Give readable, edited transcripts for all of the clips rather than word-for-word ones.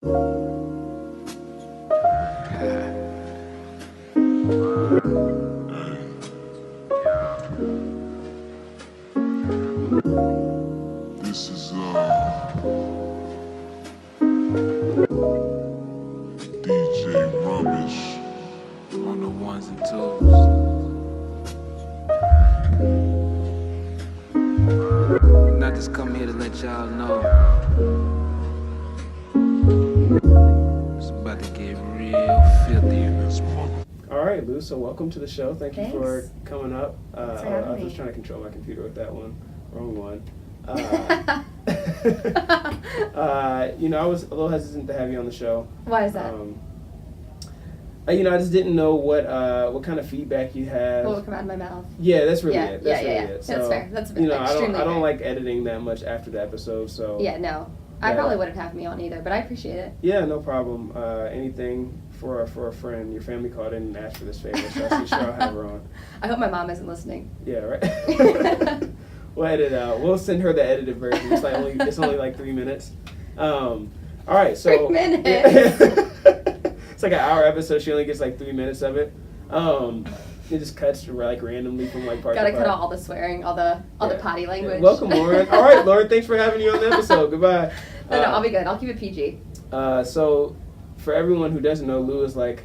This is DJ Rubbish on the ones and twos. And I just come here to let y'all know it's about to get real filthy in this mother. All right, Lou, so welcome to the show. Thank you for coming up. Thanks for I having was me. just trying to control my computer with that one. Wrong one. I was a little hesitant to have you on the show. Why is that? I just didn't know what kind of feedback you have. What would come out of my mouth? Yeah, that's really Yeah, it. That's really yeah. it. That's So, fair. That's I extremely don't fair. like editing that much after the episode. So Yeah, no. I Yeah. probably wouldn't have me on either, but I appreciate it. Yeah, no problem. Anything for a friend. Your family called in and asked for this favor, so I'm sure I'll have her on. I hope my mom isn't listening. Yeah, right. We'll edit it out. We'll send her the edited version. It's only like 3 minutes. All right, so 3 minutes. It's like an hour episode. She only gets like 3 minutes of it. It just cuts like randomly from like part Gotta to part. cut out all the swearing, all the potty language. Welcome, Lauren. All right, Lauren. Thanks for having you on the episode. Goodbye. No, I'll be good. I'll keep it PG. So, for everyone who doesn't know, Lou is like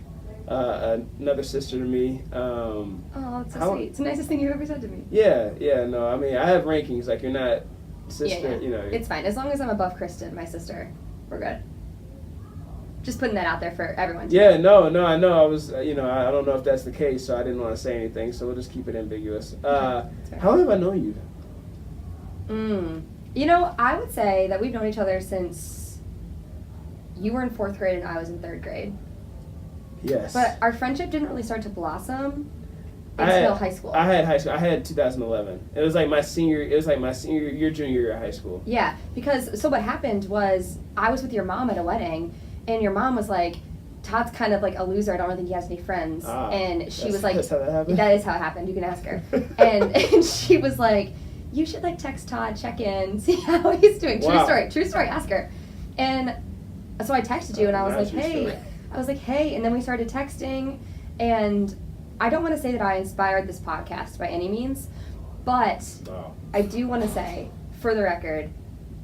another sister to me. Oh, that's so sweet. It's the nicest thing you've ever said to me. Yeah. No, I mean, I have rankings. Like, you're not sister. Yeah. It's fine. As long as I'm above Kristen, my sister, we're good. Just putting that out there for everyone to Yeah, know. no, I know. I was, I don't know if that's the case, so I didn't want to say anything. So we'll just keep it ambiguous. How long have I known you? I would say that we've known each other since you were in 4th grade and I was in 3rd grade. Yes. But our friendship didn't really start to blossom until high school. I had high school. I had 2011. It was like my senior. It was like my senior year, junior year of high school. Yeah, because so what happened was I was with your mom at a wedding, and your mom was like, "Todd's kind of like a loser. I don't really think he has any friends." And she was like, "That's how that happened." That is how it happened. You can ask her. and she was like, "You should like text Todd, check in, see how he's doing." Wow. True story. Ask her. And so I texted you, and I was like, "Hey," and then we started texting, and I don't want to say that I inspired this podcast by any means, but I do want to say, for the record,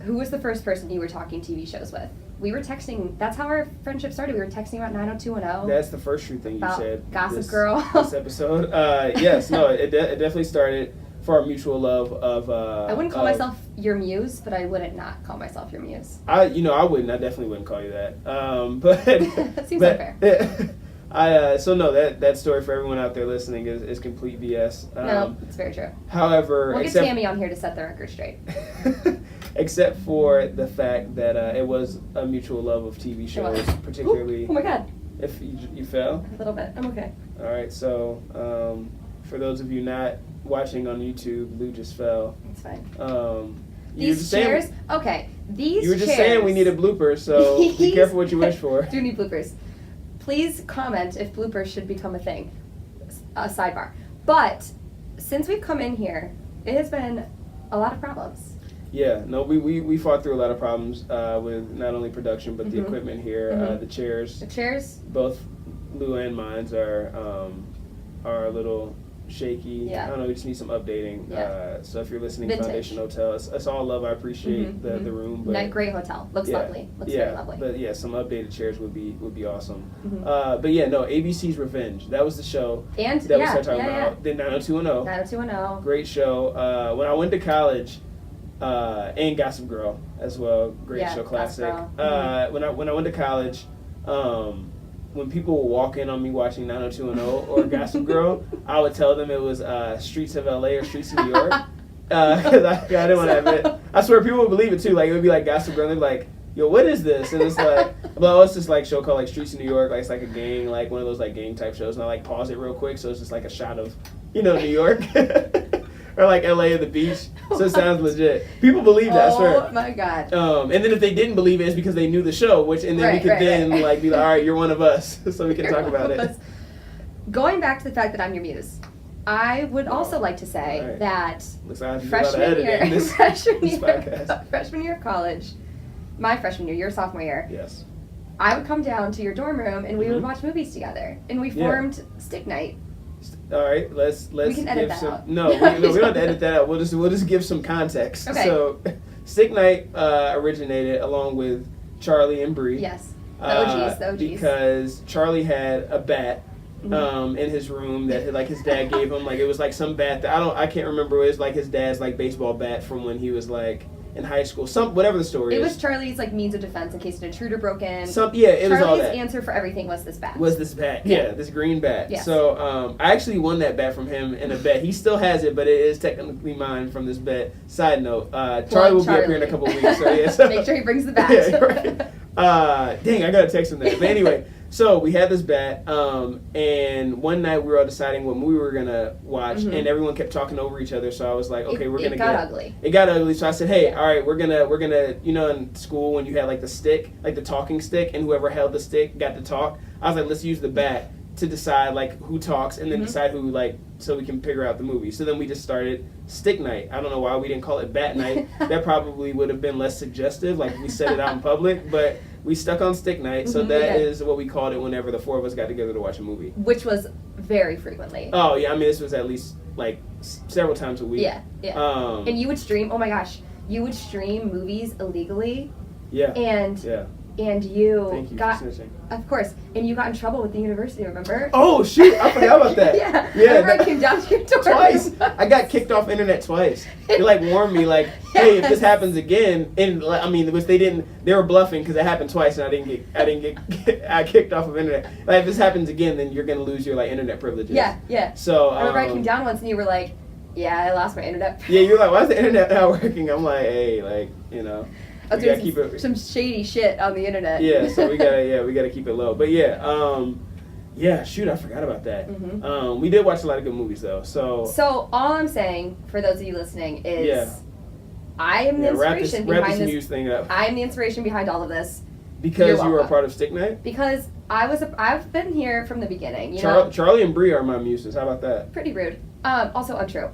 who was the first person you were talking TV shows with? We were texting. That's how our friendship started. We were texting about 90210. That's the first true thing you said. Gossip Girl. This episode. Yes, no, it definitely started for our mutual love of. I wouldn't call myself your muse, but I wouldn't not call myself your muse. I wouldn't. I definitely wouldn't call you that. But that seems unfair. That story for everyone out there listening is complete BS. No, it's very true. However, we'll get Tammy on here to set the record straight. Except for the fact that it was a mutual love of TV shows, particularly. Ooh, oh my God! If you fell. A little bit. I'm okay. All right. So, for those of you not watching on YouTube, Lou just fell. It's fine. These chairs. Okay. These. You were just saying we need a blooper, so be careful what you wish for. Do need bloopers. Please comment if bloopers should become a thing. A sidebar. But since we've come in here, it has been a lot of problems. Yeah, no, we fought through a lot of problems with not only production but the equipment here, the chairs. The chairs. Both Lou and mine's are a little shaky. Yeah. I don't know, we just need some updating. Yeah. So if you're listening, Vintage. Foundation Hotel, it's all love. I appreciate the room. But Great hotel. Looks lovely. Looks very lovely. But yeah, some updated chairs would be awesome. But yeah, no, ABC's Revenge. That was the show and that we started talking about. Then 90210. 90210. Great show. When I went to college, and Gossip Girl as well. Great show, classic. When I went to college, when people would walk in on me watching 90210 or Gossip Girl, I would tell them it was Streets of LA or Streets of New York. Because I didn't want to admit. I swear people would believe it too. Like, it would be like Gossip Girl, and they'd be like, yo, what is this? And it's like, well, it's just like a show called like Streets of New York. Like, it's like a gang, like one of those like gang type shows. And I like pause it real quick, so it's just like a shot of, New York. Or like LA at the beach. So it sounds legit. People believe that, I swear. Oh my God. And then if they didn't believe it, it's because they knew the show, we could then like be like, all right, you're one of us, so we can talk about it. Going back to the fact that I'm your muse, I would also like to say that freshman year of college, my freshman year, your sophomore year. Yes. I would come down to your dorm room and we would watch movies together. And we formed Stick Night. All right, let's we can edit give that some. out. No, we don't have to edit that out. We'll just give some context. Okay. So, Stick Night originated along with Charlie and Bree. Yes, the OGs. Because Charlie had a bat in his room that like his dad gave him. Like it was like some bat that I can't remember. It was like his dad's like baseball bat from when he was like in high school. Whatever the story is. It was Charlie's like means of defense in case an intruder broke in. It was all that. Charlie's answer for everything was this bat. Yeah, this green bat. Yes. So I actually won that bat from him in a bet. He still has it, but it is technically mine from this bet. Side note, Charlie will be up here in a couple of weeks. So yeah, so. Make sure he brings the bat. Yeah, right. Dang, I gotta text him that. But anyway, so we had this bat, and one night we were all deciding what movie we were gonna watch, and everyone kept talking over each other. So I was like, okay, it got ugly. It got ugly. So I said, hey, all right, we're gonna, in school when you had like the stick, like the talking stick, and whoever held the stick got to talk. I was like, let's use the bat to decide like who talks, and then decide who like, so we can figure out the movie. So then we just started Stick Night. I don't know why we didn't call it Bat Night. That probably would have been less suggestive, like if we said it out in public, but we stuck on Stick Night, so that is what we called it whenever the four of us got together to watch a movie. Which was very frequently. Oh, yeah, I mean, this was at least, like, several times a week. Yeah. And you would stream, oh my gosh, you would stream movies illegally. Yeah. And you Thank you got, for snitching. of course, and you got in trouble with the university, remember? Oh, shoot, I forgot about that. Yeah, remember I came down to your door. Twice. I got kicked off internet twice. They, like, warned me, like, hey, if this happens again, and, I mean, which they were bluffing because it happened twice, and I kicked off of internet. Like, if this happens again, then you're going to lose your, like, internet privileges. Yeah. So, I remember I came down once, and you were like, yeah, I lost my internet. Yeah, you're like, why is the internet not working? I'm like, hey, like, you know. I was doing some shady shit on the internet. Yeah, so we gotta keep it low. But yeah, shoot, I forgot about that. We did watch a lot of good movies though. So all I'm saying for those of you listening is, I am the inspiration behind this. News thing up. I am the inspiration behind all of this. Because you were a part of Stick Night. Because I've been here from the beginning. You know? Charlie and Bree are my muses. How about that? Pretty rude. Also untrue.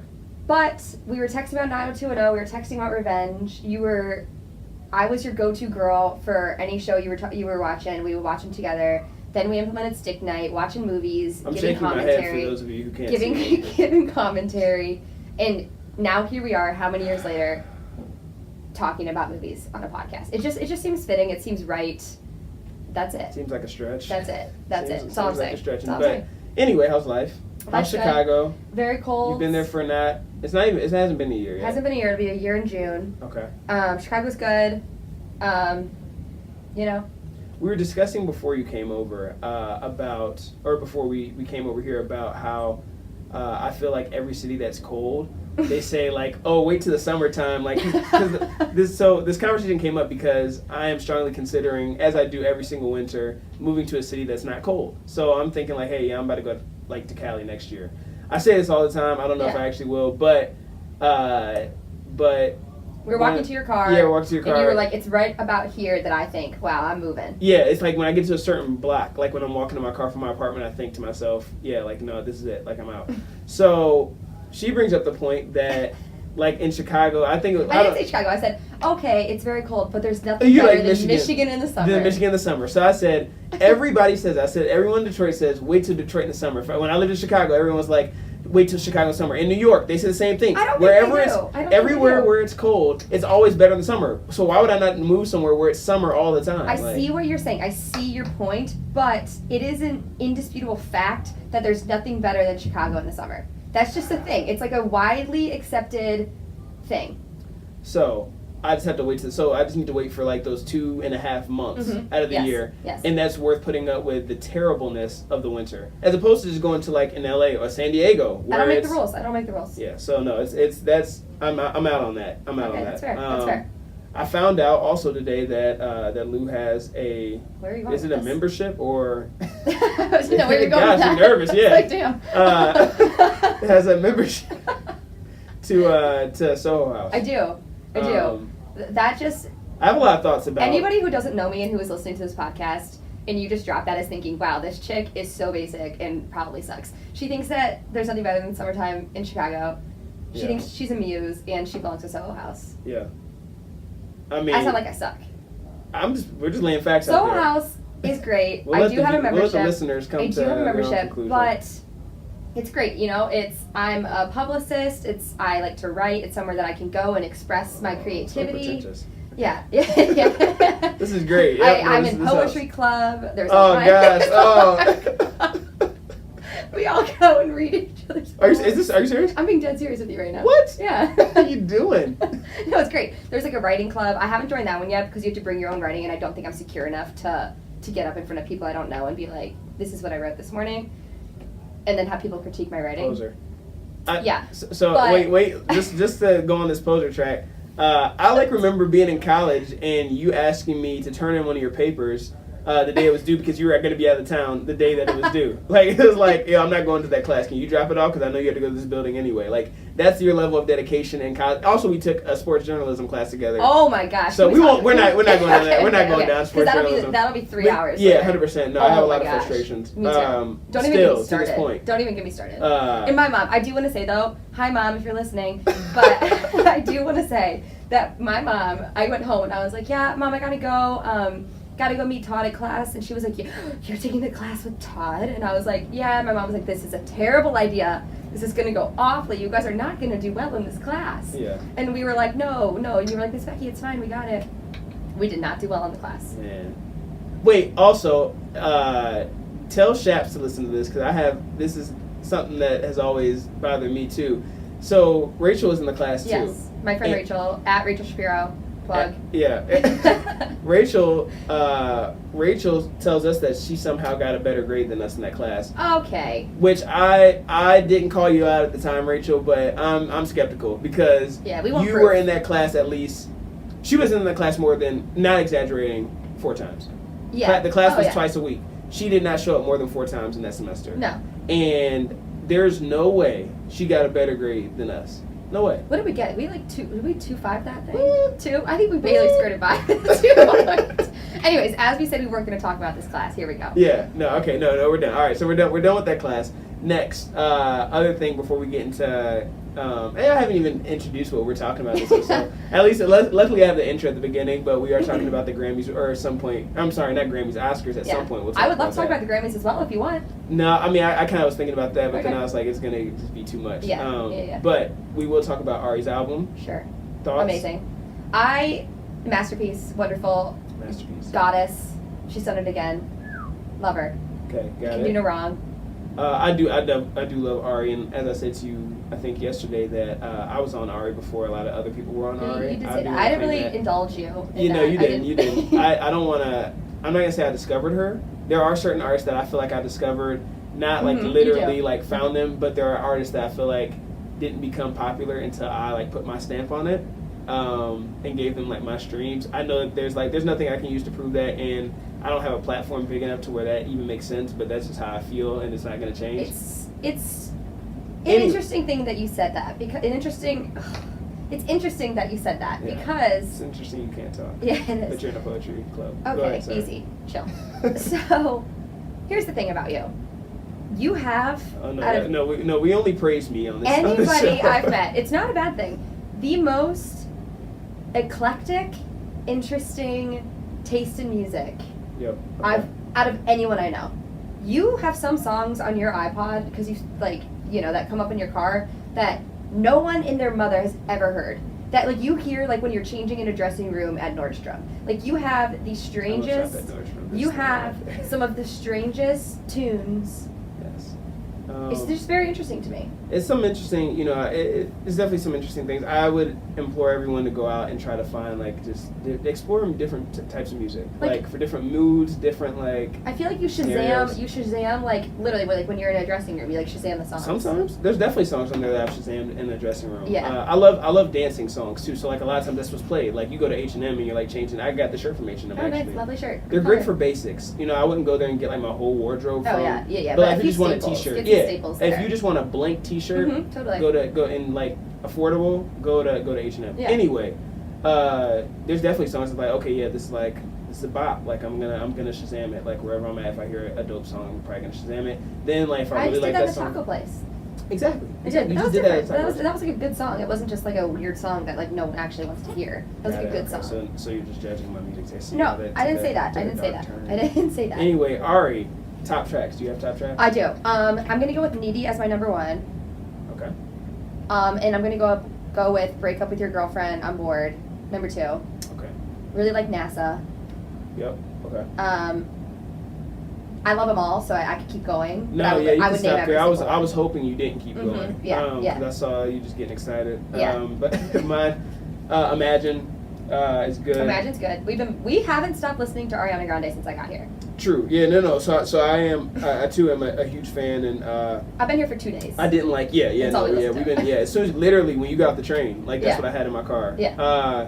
But we were texting about 90210. We were texting about revenge. I was your go-to girl for any show you were watching. We would watch them together. Then we implemented Stick Night, watching movies, I'm giving shaking commentary. my head for those of you who can't see me. Giving commentary. And now here we are, how many years later, talking about movies on a podcast. It just seems fitting. It seems right. That's it. Seems like a stretch. That's it. That's all I'm saying. That's all I'm saying. Anyway, how's life? How's Chicago? Very cold. You've been there for it hasn't been a year yet. It hasn't been a year. It'll be a year in June. Okay. Chicago's good. You know. We were discussing before you came over before we came over here about how I feel like every city that's cold, they say like, oh, wait till the summertime. Like, this conversation came up because I am strongly considering, as I do every single winter, moving to a city that's not cold. So I'm thinking like, hey, I'm about to go like to Cali next year. I say this all the time. I don't know if I actually will, but we were walking to your car. Yeah, walking to your car. And you were like, it's right about here that I think, wow, I'm moving. Yeah, it's like when I get to a certain block, like when I'm walking to my car from my apartment, I think to myself, yeah, like, no, this is it. Like, I'm out. So she brings up the point that, like, in Chicago, I didn't say Chicago. I said, okay, it's very cold, but there's nothing better than Michigan in the summer. Michigan in the summer. So I said, everyone in Detroit says, wait till Detroit in the summer. When I lived in Chicago, everyone was like, wait till Chicago summer. In New York, they say the same thing. I don't think they do. Everywhere where it's cold, it's always better in the summer. So why would I not move somewhere where it's summer all the time? I see what you're saying. I see your point, but it is an indisputable fact that there's nothing better than Chicago in the summer. That's just a thing. It's like a widely accepted thing. So I just have to wait. I just need to wait for like those 2.5 months out of the year, and that's worth putting up with the terribleness of the winter, as opposed to just going to like in LA or San Diego. I don't make the rules. Yeah. So no, I'm out on that. I'm out on that. That's fair. That's fair. I found out also today that Lou has a. Where are you going? Is it a membership or? I know where you're going. Gosh, I'm nervous. Yeah. Like damn. It has a membership to Soho House. I do. I have a lot of thoughts about anybody who doesn't know me and who is listening to this podcast, and you just drop that as thinking, wow, this chick is so basic and probably sucks. She thinks that there's nothing better than summertime in Chicago. She thinks she's a muse and she belongs to Soho House. Yeah. I mean, I sound like I suck. We're just laying facts out there. Soho House is great. We'll I do have a membership. We'll let the listeners come I to do have a their own membership, conclusion. but it's great. You know, I'm a publicist. I like to write. It's somewhere that I can go and express my creativity. So pretentious. Yeah. This is great. Yep, I'm in poetry club. There's gosh. Oh. We all go and read each other's Are poems. you serious? I'm being dead serious with you right now. What? Yeah. What are you doing? No, it's great. There's like a writing club. I haven't joined that one yet because you have to bring your own writing, and I don't think I'm secure enough to get up in front of people I don't know and be like, this is what I wrote this morning, and then have people critique my writing. Poser. Yeah. So but, wait. Just to go on this poser track, I like remember being in college and you asking me to turn in one of your papers the day it was due because you were going to be out of town the day that it was due. Like, it was like, I'm not going to that class. Can you drop it off? Because I know you have to go to this building anyway. Like, that's your level of dedication in college. Also, we took a sports journalism class together. Oh my gosh. So we're not going down that. We're not going down sports that'll journalism. That'll be 3 hours. Yeah, later. 100%. No, I have a lot of frustrations. Me too. Don't even get me started. To this point. Don't even get me started. And my mom, I do want to say though, hi mom if you're listening, but I do want to say that my mom, I went home and I was like, yeah, mom, I gotta go. Gotta go meet Todd at class. And she was like, you're taking the class with Todd? And I was like, yeah. And my mom was like, this is a terrible idea. This is gonna go awfully. You guys are not gonna do well in this class. Yeah. And we were like, no. And you were like, Miss Becky, it's fine, we got it. We did not do well in the class. Man. Wait, also, tell Shaps to listen to this because this is something that has always bothered me too. So Rachel is in the class too. Yes, my friend Rachel, at Rachel Shapiro, plug. Yeah. Rachel tells us that she somehow got a better grade than us in that class. Okay. Which I didn't call you out at the time, Rachel, but I'm skeptical because you were in that class at least. She was in the class more than, not exaggerating, 4 times. Yeah. The class was twice a week. She did not show up more than 4 times in that semester. No. And there's no way she got a better grade than us. No way. What did we get? Did we 2.5 that thing? 2? I think we barely skirted by 2. Anyways, as we said, we weren't going to talk about this class. Here we go. Yeah. No. Okay. No. We're done. All right. So we're done with that class. Next, other thing before we get into, and I haven't even introduced what we're talking about this episode. At least, luckily I have the intro at the beginning, but we are talking about the Grammys, or at some point, I'm sorry, not Grammys, Oscars at some point. I would love to talk about the Grammys as well if you want. No, I mean, I kind of was thinking about that, but then I was like, it's going to just be too much. Yeah. But we will talk about Ari's album. Sure. Thoughts? Amazing. Masterpiece, wonderful. Masterpiece. Goddess. She's done it again. Love her. Okay, got it. Can do no wrong. I do love Ari, and as I said to you, I think yesterday that I was on Ari before a lot of other people were on Ari. You did say that. I didn't really indulge you. You didn't. I don't want to. I'm not gonna say I discovered her. There are certain artists that I feel like I discovered, not like literally like found them, but there are artists that I feel like didn't become popular until I like put my stamp on it, and gave them like my streams. I know that there's nothing I can use to prove that, and I don't have a platform big enough to where that even makes sense, but that's just how I feel, and it's not going to change. It's an interesting thing that you said that, because it's interesting that you said that, because it's interesting you can't talk. Yeah, it is. But you're in a poetry club. Okay, ahead, easy, chill. So, here's the thing about you. You have we only praise me on this. Anybody I've met, it's not a bad thing. The most eclectic, interesting taste in music. Yep. Okay. Out of anyone I know. You have some songs on your iPod, because that come up in your car that no one in their mother has ever heard. That like you hear like when you're changing in a dressing room at Nordstrom. Like you have the strangest. You have some of the strangest tunes. Yes. It's just very interesting to me. It's some interesting, it's definitely some interesting things. I would implore everyone to go out and try to find, just explore different types of music. Like, for different moods, different, I feel like you Shazam, literally, when you're in a dressing room, you, Shazam the songs. Sometimes. There's definitely songs on there that I've Shazammed in the dressing room. Yeah. I love dancing songs, too. So, a lot of times that's what's played. You go to H&M and you're, changing. I got the shirt from H&M, actually. Nice. Lovely shirt. They're great for basics. I wouldn't go there and get, my whole wardrobe from. Yeah. But if you just want a t-shirt. If you just want a blank t-shirt, totally. go in affordable. Go to H&M. Yeah. Anyway, there's definitely songs that this is a bop. I'm gonna Shazam it. Wherever I'm at, if I hear a dope song, I'm probably gonna Shazam it. Then if I really like that song. Taco place. Exactly. I did. You That was just did different. that. That was like a good song. It wasn't just like a weird song that like no one actually wants to hear. That was like a good song. So you're just judging my music taste. No, I didn't say that. I didn't say that. Anyway, Ari, top tracks. Do you have top tracks? I do. I'm gonna go with Needy as my number one. Okay. And I'm gonna go with Break Up With Your Girlfriend. I'm bored. Number 2. Okay. Really like NASA. Yep. Okay. I love them all, so I could keep going. No, yeah, you I can would stop name there. I every was hoping you didn't keep going. Yeah, yeah. 'Cause I saw you just getting excited. Yeah. But mine, Imagine, is good. Imagine's good. We haven't stopped listening to Ariana Grande since I got here. True. Yeah. No. So I too am a huge fan, and I've been here for 2 days. I didn't like. Yeah. That's all we Yeah. listened We've to. been. Yeah. As soon as literally when you got off the train, like that's Yeah. what I had in my car. Yeah.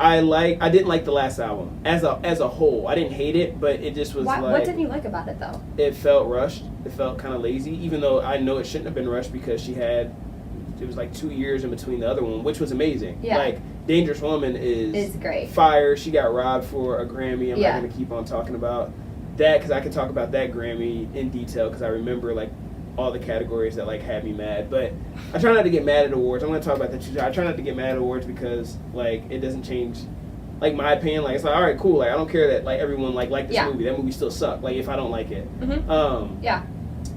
I didn't like the last album as a whole. I didn't hate it, but it just was like. What didn't you like about it though? It felt rushed. It felt kind of lazy, even though I know it shouldn't have been rushed because it was like 2 years in between the other one, which was amazing. Yeah. Like Dangerous Woman is great. Fire. She got robbed for a Grammy. I'm Yeah. not going to keep on talking about that because I can talk about that Grammy in detail because I remember like all the categories that like had me mad. But I try not to get mad at awards. I'm going to talk about that too. I try not to get mad at awards because like it doesn't change like my opinion. Like it's like all right, cool. Like I don't care that like everyone like this Yeah. movie. That movie still sucked. Like if I don't like it. Mm-hmm. Yeah.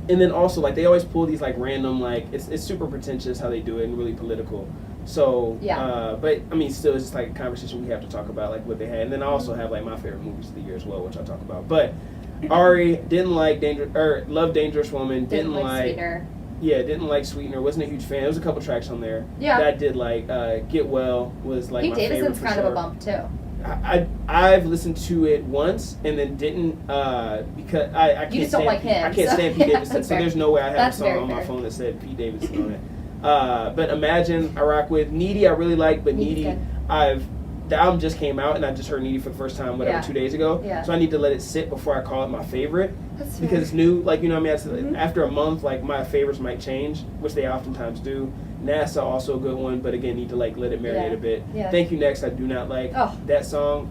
And then also like they always pull these like random like it's super pretentious how they do it and really political. So Yeah. but I mean still it's just like a conversation we have to talk about like what they had. And then I also have like my favorite movies of the year as well, which I'll talk about. But Ari didn't like loved Dangerous Woman, didn't like Sweetener. Yeah, didn't like Sweetener, wasn't a huge fan. There was a couple tracks on there Yeah. that I did like. Get Well was like Pete my favorite Davidson's for kind sure. of a bump too. I've listened to it once and then didn't because I can't just don't stand like him, I can't so- stand Pete Davidson, That's so fair. there's no way I have That's a song very on my fair. phone that said Pete Davidson on it. But Imagine I rock with. Needy I really like, but Needy's Needy good. the album just came out and I just heard Needy for the first time 2 days ago. Yeah. So I need to let it sit before I call it my favorite. That's Because it's new, like you know what I mean. Mhm. After a month, like my favorites might change, which they oftentimes do. NASA also a good one, but again need to like let it marinate Yeah. a bit. Yeah. Thank You Next, I do not like Oh. that song.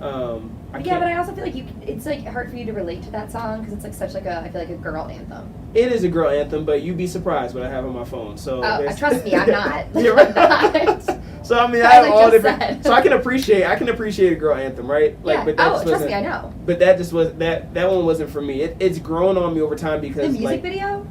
Yeah, but I also feel like it's like hard for you to relate to that song because it's like such like I feel like a girl anthem. It is a girl anthem, but you'd be surprised what I have on my phone. So Trust me, I'm not. You're I'm right. not. So I mean, As I have I all just different. said. So I can appreciate a girl anthem, right? Like, Yeah. but that just Trust wasn't. me, I know. But that just was that one wasn't for me. It's grown on me over time The because music like video?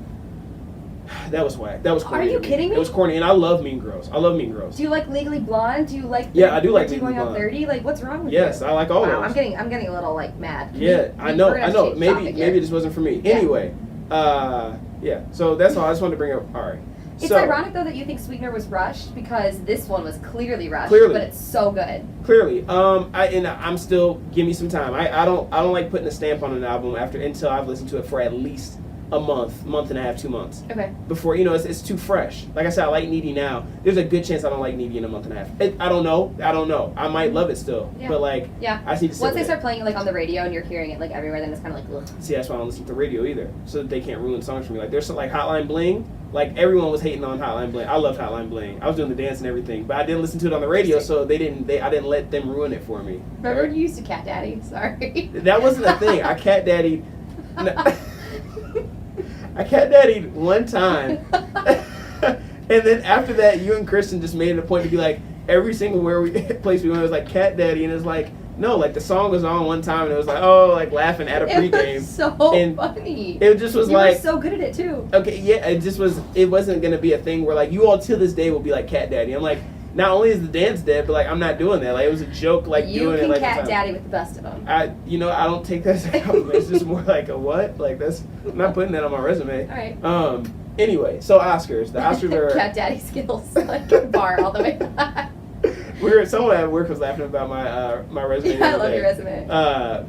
that was whack. That was corny. Are you to me. kidding me? It was corny, and I love Mean Girls. I love Mean Girls. Do you like Legally Blonde? Do you like? Yeah, I do like 13 Legally Going on Blonde. 30? Like, what's wrong with you? Yes, I like all Wow, those. I'm getting a little like mad. Yeah, I know. Maybe this wasn't for me. Yeah. Anyway, yeah. So that's all. I just wanted to bring up. All right. It's So, ironic though that you think Sweetener was rushed because this one was clearly rushed. Clearly. But it's so good. Clearly, I'm still give me some time. I don't like putting a stamp on an album until I've listened to it for at least a month and a half, 2 months. Okay. Before it's too fresh. Like I said, I like Needy now. There's a good chance I don't like Needy in a month and a half. I don't know. I might love it still, Yeah. but like Yeah. I just need to sit Once they with start it. playing it like on the radio and you're hearing it like everywhere, then it's kind of like ugh. See, that's why I don't listen to the radio either, so that they can't ruin songs for me. Like there's some like Hotline Bling. Like everyone was hating on Hotline Bling. I loved Hotline Bling. I was doing the dance and everything, but I didn't listen to it on the radio, so I didn't let them ruin it for me. Remember when you used to cat daddy? Sorry. That wasn't a thing. I cat daddied. No. I cat daddied one time, and then after that, you and Kristen just made it a point to be like every single place we went was like cat daddy, and it's like no, like the song was on one time, and it was like like laughing at a pregame. It was so And funny. It just was you like were so good at it too. okay, yeah, it wasn't gonna be a thing where like you all to this day will be like cat daddy. I'm like. Not only is the dance dead, but like I'm not doing that. Like it was a joke. Like you doing can it like cat the time. daddy with the best of them. I don't take that as a compliment. It's just more like a what? Like I'm not putting that on my resume. All right. Anyway, so Oscars. The Oscars are. Cat daddy skills, like bar all the way back. Someone at work was laughing about my resume. Yeah, I love your resume.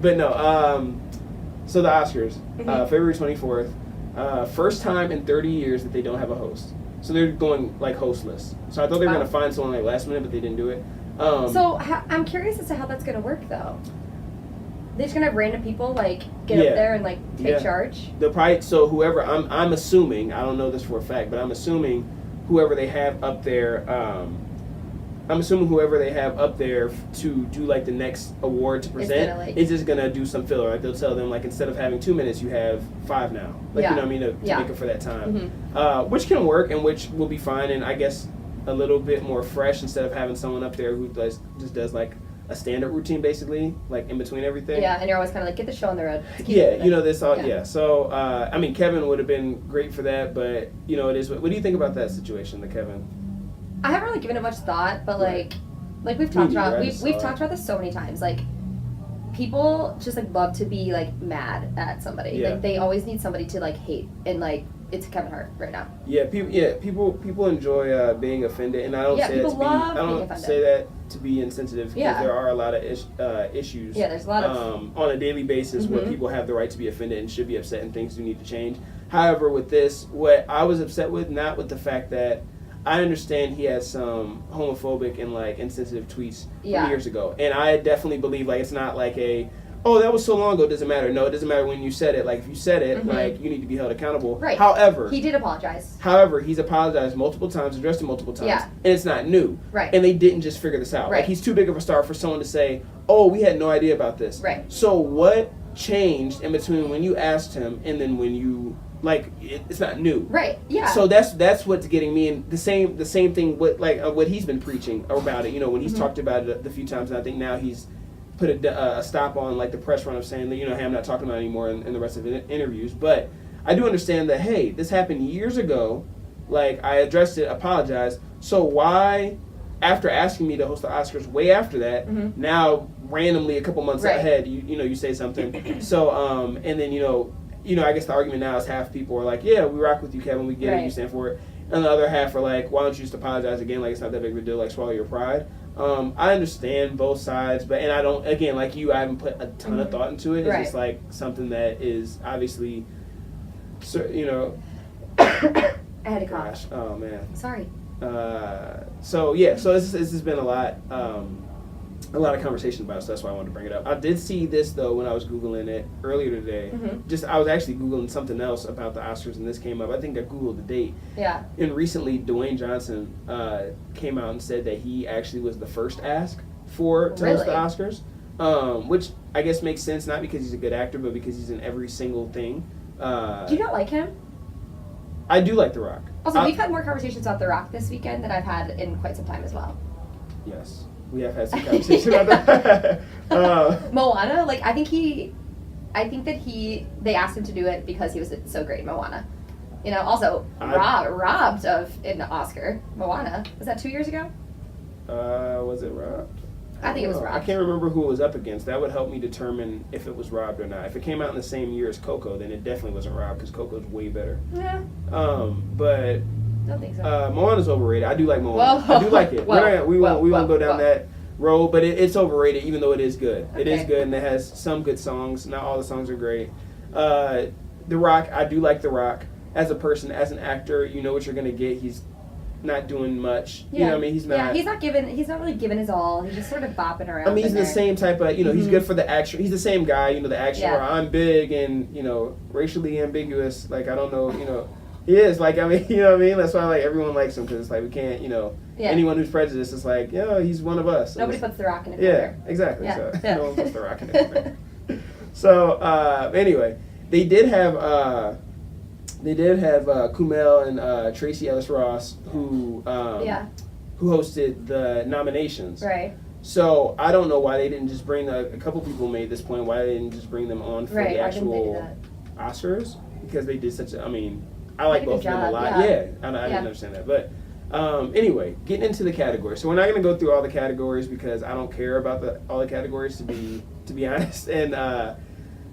But no. So the Oscars, Mhm. February 24th, first time in 30 years that they don't have a host. So they're going like hostless. So I thought they were Wow. gonna find someone like last minute, but they didn't do it. I'm curious as to how that's gonna work though. They're just gonna have random people like get up there and like take charge. They'll probably whoever I'm assuming, I don't know this for a fact, but I'm assuming whoever they have up there I'm assuming whoever they have up there to do like the next award to present is just gonna do some filler. Like they'll tell them like instead of having 2 minutes, you have 5 now. Like you know what I mean to make it for that time, which can work and which will be fine. And I guess a little bit more fresh instead of having someone up there who does like a stand-up routine basically, like in between everything. Yeah, and you're always kind of like, get the show on the road. Yeah, you know this all. Yeah. So I mean, Kevin would have been great for that, but you know it is. What do you think about that situation, the Kevin? I haven't really given it much thought, but like we've talked about we've talked about this so many times. Like people just like love to be like mad at somebody. Yeah. Like they always need somebody to like hate, and like it's Kevin Hart right now. Yeah, people enjoy being offended, and I don't say that to be insensitive because there are a lot of issues. Yeah, there's a lot of on a daily basis where people have the right to be offended and should be upset, and things do need to change. However, with this, what I was upset with, not with the fact that I understand he had some homophobic and like insensitive tweets from years ago, and I definitely believe like it's not like that was so long ago, it doesn't matter. No, it doesn't matter when you said it. Like if you said it, like you need to be held accountable. Right. However, he did apologize. However, he's apologized multiple times, addressed it multiple times, and it's not new. Right. And they didn't just figure this out. Right. Like he's too big of a star for someone to say, "Oh, we had no idea about this." Right. So what changed in between when you asked him and then when you it's not new. Right. Yeah. So that's what's getting me, and the same thing with what he's been preaching about it. You know, when he's talked about it the few times, and I think now he's put a stop on like the press run of saying that, you know, hey, I'm not talking about it anymore in the rest of the interviews. But I do understand that, hey, this happened years ago. Like I addressed it, apologized. So why, after asking me to host the Oscars way after that, now randomly a couple months ahead, you say something. So and then I guess the argument now is half people are like, yeah, we rock with you, Kevin, we get it, you stand for it. And the other half are like, why don't you just apologize again? Like, it's not that big of a deal, like, swallow your pride. I understand both sides, but, and I don't, again, like you, I haven't put a ton of thought into it. It's just like something that is obviously, I had to cough. Gosh, oh man. Sorry. So this has been a lot of conversation about it, so that's why I wanted to bring it up. I did see this though when I was Googling it earlier today. I was actually Googling something else about the Oscars, and this came up. I think I Googled the date. Yeah. And recently, Dwayne Johnson came out and said that he actually was the first ask to host the Oscars, which I guess makes sense, not because he's a good actor, but because he's in every single thing. Do you not like him? I do like The Rock. Also, we've had more conversations about The Rock this weekend than I've had in quite some time as well. Yes. We have had some conversation about that. Moana, like I think that they asked him to do it because he was so great in Moana. You know, also robbed of an Oscar. Moana, was that 2 years ago? Was it robbed? I think it was robbed. I can't remember who it was up against. That would help me determine if it was robbed or not. If it came out in the same year as Coco, then it definitely wasn't robbed because Coco's way better. Yeah. But. Don't think so. Moana's overrated. I do like Moana. I do like it. We won't go down that road, but it's overrated, even though it is good. Okay. It is good, and it has some good songs. Not all the songs are great. The Rock, I do like The Rock. As a person, as an actor, you know what you're going to get. He's not doing much. Yeah. You know what I mean? He's not really giving his all. He's just sort of bopping around. I mean, he's the same type of, he's good for the action. He's the same guy, the action where I'm big and, racially ambiguous. Like, I don't know, he is, like, I mean, you know what I mean? That's why, like, everyone likes him, because it's like, we can't, anyone who's prejudiced is like, he's one of us. Nobody puts The Rock in a corner. Yeah, exactly. Yeah. So, no one puts The Rock in a corner. So, anyway, they did have Kumail and Tracee Ellis Ross who hosted the nominations. Right. So I don't know why they didn't just bring a couple people made this point. Why they didn't just bring them on for the actual Oscars? Because they did such a. I mean, I like both of them a lot. Yeah, I didn't understand that, but. Anyway, getting into the categories. So we're not going to go through all the categories because I don't care about all the categories to be honest, and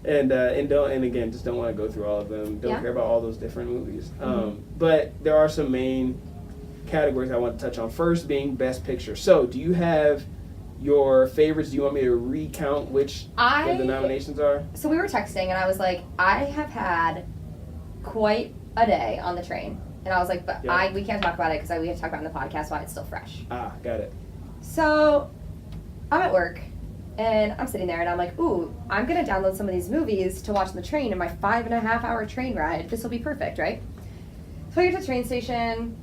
again, just don't want to go through all of them. Don't care about all those different movies. But there are some main categories I want to touch on. First being Best Picture. So do you have your favorites? Do you want me to recount which of the nominations are? So we were texting and I was like, I have had quite a day on the train. And I was like, but we can't talk about it because we have to talk about it in the podcast while it's still fresh. Got it. So I'm at work. And I'm sitting there and I'm like, ooh, I'm going to download some of these movies to watch on the train in my 5.5-hour train ride. This will be perfect, right? So I get to the train station.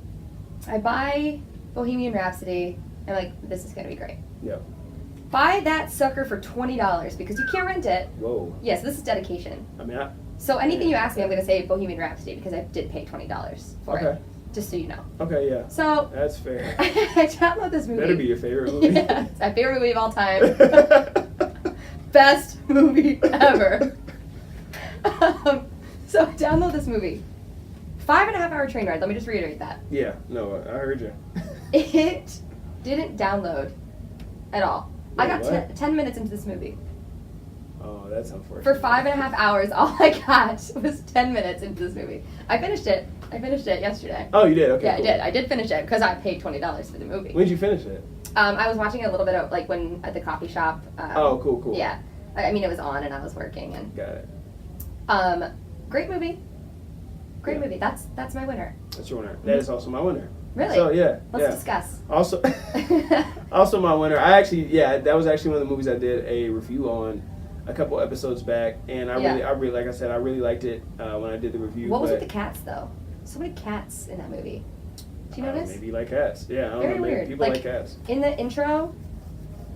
I buy Bohemian Rhapsody. I'm like, this is gonna be great. Yep. Buy that sucker for $20 because you can't rent it. Whoa. Yes, this is dedication. I mean, So anything you ask me, I'm gonna say Bohemian Rhapsody because I did pay $20 for it. Just so you know. Okay, yeah. So that's fair. I download this movie. Better be your favorite movie. Yeah, it's my favorite movie of all time. Best movie ever. So I download this movie. 5.5 hour train ride. Let me just reiterate that. Yeah, no, I heard you. It didn't download at all. Wait, I got 10 minutes into this movie. Oh, that's unfortunate. For 5.5 hours, all I got was 10 minutes into this movie. I finished it yesterday. Oh, you did? Okay. Yeah, cool. I did. I did finish it because I paid $20 for the movie. When did you finish it? I was watching a little bit of like when at the coffee shop. Oh, cool. Yeah, I mean it was on and I was working and. Got it. Great movie. Great movie. That's my winner. That's your winner. That is also my winner. Really? So yeah. Let's discuss. Also, also my winner. That was actually one of the movies I did a review on a couple episodes back, and I really, like I said, I really liked it when I did the review. What was with the cats though? So many cats in that movie. Do you notice? Maybe you like cats. Yeah, I don't Very know. weird. People like cats. In the intro,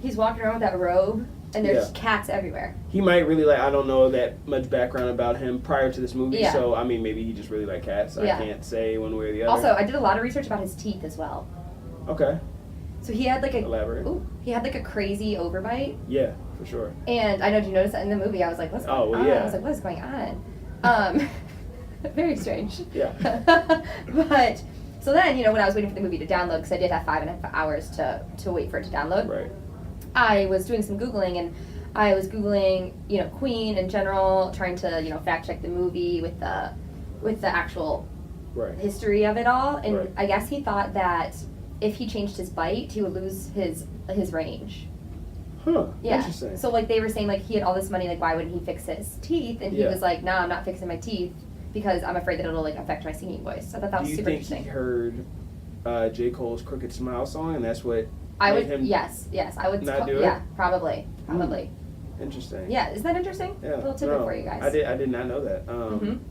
he's walking around with that robe, and there's cats everywhere. He might really like. I don't know that much background about him prior to this movie, so I mean, maybe he just really liked cats. I can't say one way or the other. Also, I did a lot of research about his teeth as well. Okay. So he had like a elaborate. He had like a crazy overbite. Yeah, for sure. And I know, did you notice that in the movie? I was like, what's going on? I was like, what is going on? Very strange. Yeah. But so then, when I was waiting for the movie to download, because I did have 5.5 hours to wait for it to download. Right. I was doing some Googling, and I was Googling, Queen in general, trying to, fact check the movie with the actual history of it all. And I guess he thought that if he changed his bite, he would lose his range. Huh. Yeah. Interesting. So like they were saying like he had all this money, like why wouldn't he fix his teeth? And he was like, no, I'm not fixing my teeth because I'm afraid that it'll like affect my singing voice. So I thought that was super interesting. Do you think he heard J. Cole's Crooked Smile song and that's what I would him yes, I would not do it? Yeah, probably. Interesting. Yeah, isn't that interesting? Yeah. A little tidbit for you guys. I did not know that.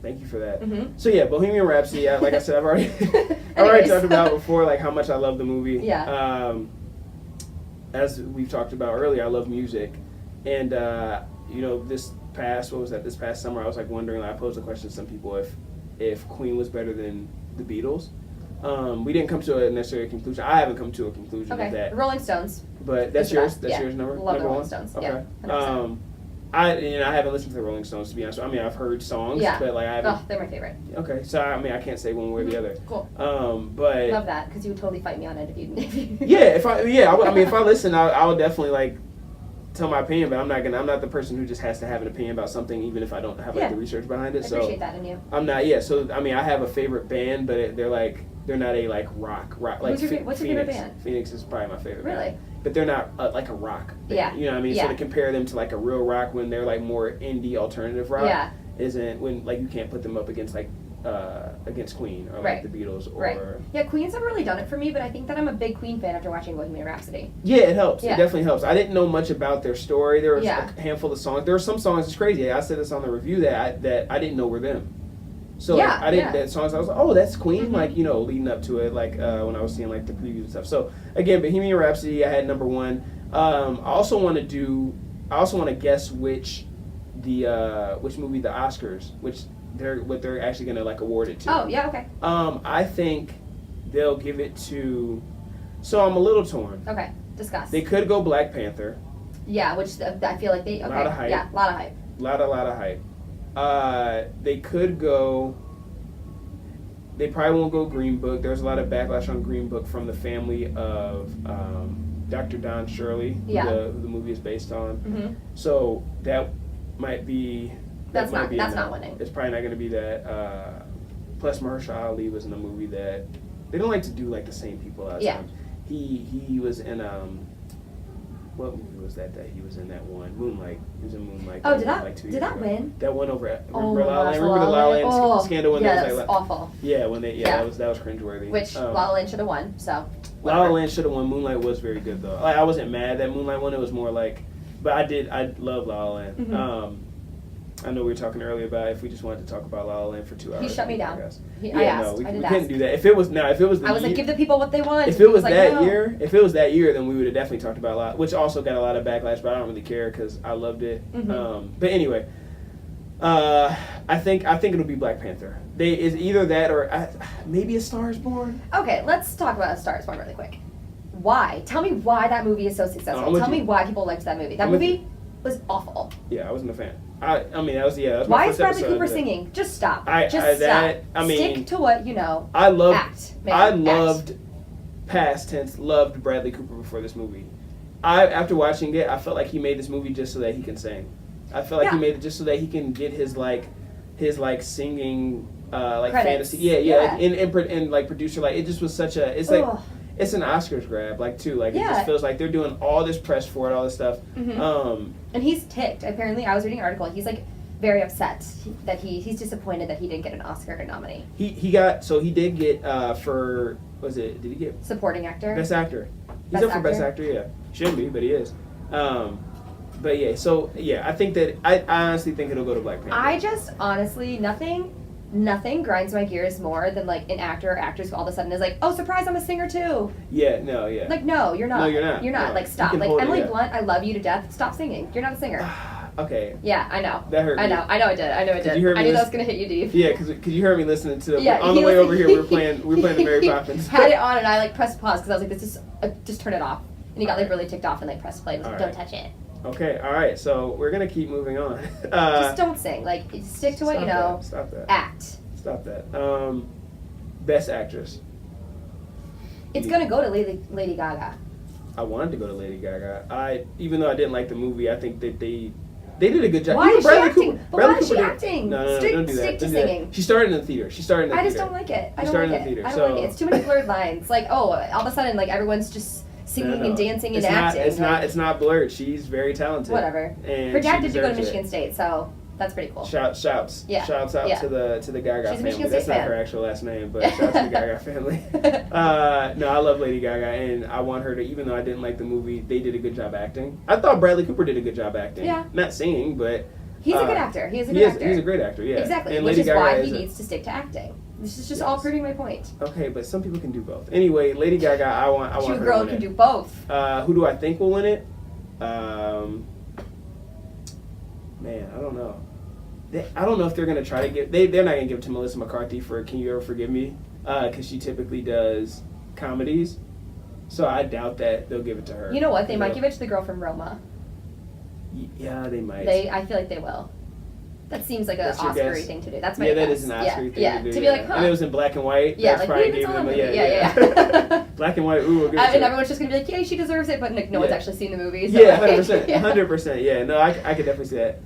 Thank you for that. Mm-hmm. So yeah, Bohemian Rhapsody. Like I said, I've already talked about before, like how much I love the movie. Yeah. As we've talked about earlier, I love music, and this past summer, I was like wondering. Like, I posed a question to some people if Queen was better than the Beatles. We didn't come to a necessary conclusion. I haven't come to a conclusion of that. Rolling Stones. But that's yours. That's yours. Love the Rolling Stones. Okay. Yeah, I haven't listened to the Rolling Stones, to be honest. I mean, I've heard songs, but like I haven't. Oh, they're my favorite. Okay, so I mean, I can't say one way or the other. Cool. But love that because you would totally fight me on it if you. If I listen, I would definitely like tell my opinion, but I'm not the person who just has to have an opinion about something, even if I don't have like the research behind it. I appreciate that in you. I'm not. So I mean, I have a favorite band, but they're not a like rock. Like what's your favorite band? Phoenix is probably my favorite. Really? Band. But they're not like a rock band. Yeah. You know what I mean? Yeah. So to compare them to like a real rock when they're like more indie alternative rock isn't when like you can't put them up against like against Queen or like the Beatles or Yeah, Queen's never really done it for me, but I think that I'm a big Queen fan after watching Bohemian Rhapsody. Yeah, it helps. It definitely helps. I didn't know much about their story. There was a handful of songs. There were some songs. It's crazy. I said this on the review that I didn't know were them. So I didn't that songs. I was like, oh, that's Queen. Mm-hmm. Like leading up to it, like when I was seeing like the previews and stuff. So again, Bohemian Rhapsody, I had number one. I also want to guess which movie the Oscars, what they're actually gonna like award it to. Oh yeah, okay. I think they'll give it to. So I'm a little torn. Okay, discuss. They could go Black Panther. Yeah, which I feel like they. Okay. Lot of hype. Yeah, a lot of hype. Lot of hype. They could go. They probably won't go Green Book. There's a lot of backlash on Green Book from the family of Dr. Don Shirley, who the movie is based on. Mm-hmm. So that might be. That's not winning. It's probably not going to be that. Plus, Mahershala Ali was in a movie that they don't like to do like the same people last time. He was in what movie was that he was in? That one Moonlight. He was in Moonlight. Oh, did that win? That one over at remember La La Land scandal when that was like awful. Yeah, when that was cringeworthy. Which La La Land should have won. So La La Land should have won. Moonlight was very good though. Like, I wasn't mad that Moonlight won. It was more like, but I love La La Land. Mm-hmm. I know we were talking earlier about if we just wanted to talk about La La Land for 2 hours. He shut me down. I asked. we did couldn't do that. If it was the I was like, give the people what they want. If it was like, that no. year, then we would have definitely talked about a lot, which also got a lot of backlash. But I don't really care because I loved it. But anyway, I think it'll be Black Panther. Is either that or maybe A Star Is Born. Okay, let's talk about A Star Is Born really quick. Why? Tell me why that movie is so successful. Tell me why people liked that movie. That movie was awful. Yeah, I wasn't a fan. I mean, that was why my is first Bradley episode. Cooper singing? Just stop. Stop. Stick to what you know. I loved. Act. I loved. Past tense. Loved Bradley Cooper before this movie. After watching it, I felt like he made this movie just so that he can sing. I felt like he made it just so that he can get his singing credits. fantasy. Yeah. And like producer, like it just was such a. It's like. It's an Oscars grab, too. It just feels like they're doing all this press for it, all this stuff. And he's ticked. Apparently, I was reading an article. He's very upset that he's disappointed that he didn't get an Oscar nominee. He did get did he get supporting actor? Best actor. He's up for Best Actor. Yeah, shouldn't be, but he is. But yeah, I think that I honestly think it'll go to Black Panther. I just honestly nothing grinds my gears more than like an actor or actress who all of a sudden is like, oh, surprise, I'm a singer too. Yeah, no, yeah. Like, no, you're not. No, you're not. You're not. No. Like, stop. Like, Emily Blunt, I love you to death. Stop singing. You're not a singer. Okay. Yeah, I know. That hurt me. I know it did. I knew that was going to hit you deep. Yeah, because you heard me listening to on the way over here, we were playing the Mary Poppins. Had it on and I pressed pause because I was like, this is, just turn it off. And he got really ticked off and pressed play and was like, don't touch it. Okay, all right, so we're going to keep moving on. Just don't sing. Like, stick to what you know. Stop that. Act. Stop that. Best Actress. It's going to go to Lady Gaga. I wanted to go to Lady Gaga. Even though I didn't like the movie, I think that they did a good job. Why is she acting? Why is she acting? No, don't do that. Stick to singing. She started in the theater. I just don't like it. I don't like it. It's too many blurred lines. Like, oh, all of a sudden, like, everyone's just singing and dancing and acting. It's not blurred. She's very talented. Whatever. And her dad did go to Michigan State, so that's pretty cool. Shouts out to the Gaga She's a family. Michigan That's State not fan. her actual last name, but shouts to the Gaga family. No, I love Lady Gaga, and I want her to. Even though I didn't like the movie, they did a good job acting. I thought Bradley Cooper did a good job acting. Yeah. Not singing, but he's a good actor. He's a great actor. Yeah. Exactly. And Which Lady is Gaga why he needs to stick to acting. This is just all proving my point. Okay, but some people can do both. Anyway, Lady Gaga, I want her to win girl can do both. Who do I think will win it? Man, I don't know. I don't know if they're gonna try to give. They're not gonna give it to Melissa McCarthy for "Can You Ever Forgive Me?" Because she typically does comedies. So I doubt that they'll give it to her. You know what? They might give it to the girl from Roma. Yeah, they might. I feel like they will. That seems like an Oscar-y thing to do. That's my guess. That is an Oscar-y thing to do. To be like, huh. And it was in black and white. Yeah, That's like, probably gave them yeah. Black and white, ooh, we'll give it to And her. everyone's just going to be like, yay, she deserves it, but no one's actually seen the movie. So Yeah, 100%. 100%, yeah. No, I could definitely see that.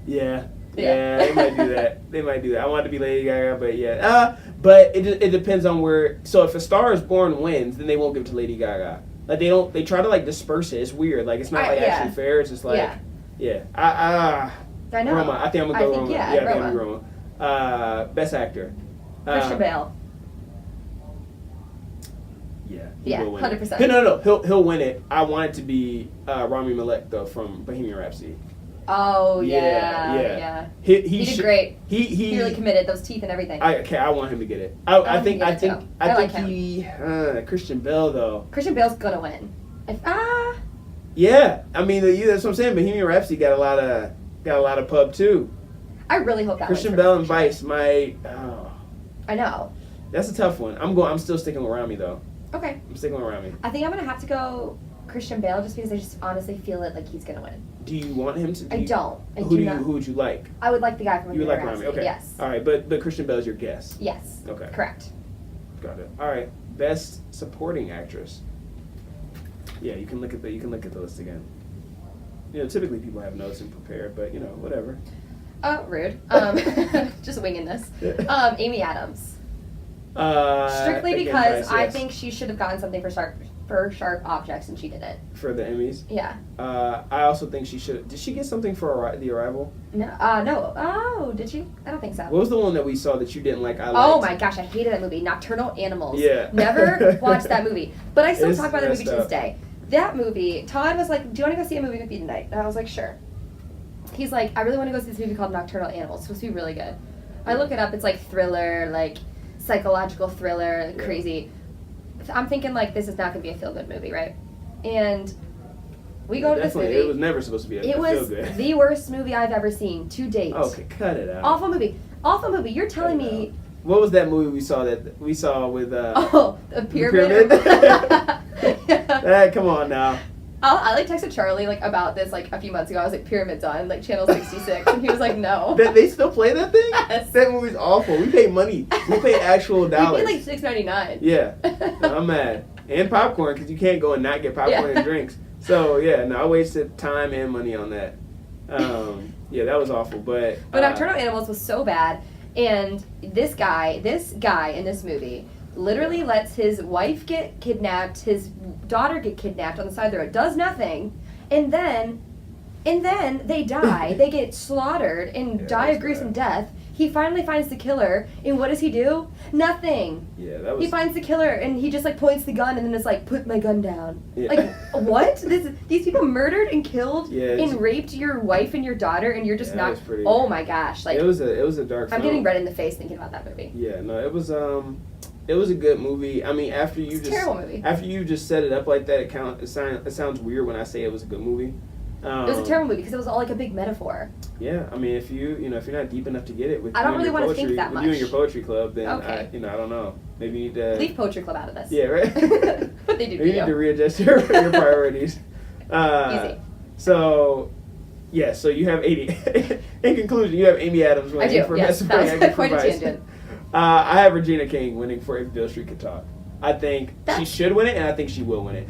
Yeah, they might do that. They might do that. I want it to be Lady Gaga, but yeah. But it depends on where. So if A Star Is Born wins, then they won't give it to Lady Gaga. Like they try to like disperse it. It's weird. Like it's not actually fair. It's just like I know. Roma. I think I'm gonna go Roma. Yeah, I think I'm gonna go Roma. Best actor. Christian Bale. He will win 100%. It. No. He'll win it. I want it to be Rami Malek though from Bohemian Rhapsody. Oh yeah. He did great. He really committed, those teeth and everything. I want him to get it. I think Christian Bale though. Christian Bale's gonna win. Yeah, I mean that's what I'm saying. Bohemian Rhapsody got a lot of pub too. I really hope that Christian Bale and Vice. I know. That's a tough one. I'm still sticking with Rami though. Okay. I'm sticking with Rami. I think I'm gonna have to go Christian Bale just because I just honestly feel it like he's gonna win. Do you want him to? I don't. Who would you like? I would like the guy from. You would like Rami? Okay. Yes. All right, but Christian Bale is your guess. Yes. Okay. Correct. Got it. All right. Best supporting actress. Yeah, you can look at the list again. Typically people have notes and prepared, but whatever. Rude. Just winging this. Amy Adams. Strictly because I think she should have gotten something for Sharp Objects and she didn't. For the Emmys? Yeah. I also think she should. Did she get something for The Arrival? No. No. Oh, did she? I don't think so. What was the one that we saw that you didn't like? Oh my gosh, I hated that movie. Nocturnal Animals. Yeah. Never watched that movie. But I still talk about that movie to this day. That movie, Todd was like, do you want to go see a movie with me tonight? And I was like, sure. he's like, I really want to go see this movie called Nocturnal Animals. It's supposed to be really good. I look it up. It's like thriller, like psychological thriller, crazy. I'm thinking like this is not going to be a feel good movie, right? And we go to this movie. It was never supposed to be a feel good. It was the worst movie I've ever seen to date. Okay, cut it out. Awful movie. Awful movie. You're telling me. What was that movie we saw with? Oh, the Pyramid. Come on now. I like texted Charlie like about this like a few months ago. I was like, Pyramid's on like channel 66, and he was like, no. They still play that thing? Yes. That movie's awful. We pay money. We pay actual dollars. We paid like $6.99. Yeah, no, I'm mad. And popcorn, because you can't go and not get popcorn and drinks. So yeah, no, I wasted time and money on that. Yeah, that was awful. But Nocturnal Animals was so bad, and this guy in this movie literally lets his wife get kidnapped, his daughter get kidnapped on the side of the road, does nothing, and then they die. They get slaughtered and die of gruesome death. He finally finds the killer, and what does he do? Nothing. Yeah, that was. He finds the killer, and he just like points the gun, and then it's like, put my gun down. Yeah. Like, what? These people murdered and killed and raped your wife and your daughter, and you're just not. Oh my gosh! Like, it was a dark. I'm getting red in the face thinking about that movie. Yeah, no, it was a good movie. I mean, after you just set it up like that, it sounds weird when I say it was a good movie. It was a terrible movie because it was all like a big metaphor. Yeah, I mean, if you're not deep enough to get it with I don't really want to think that much. You and your poetry club, then okay. I don't know. Maybe you need to leave poetry club out of this. Yeah, right. What they do to you need to readjust your priorities. Easy. So, yeah. So you have 80. In conclusion, you have Amy Adams winning for Best Supporting Actress for Vice. I have Regina King winning for If Beale Street Could Talk. I think she should win it, and I think she will win it.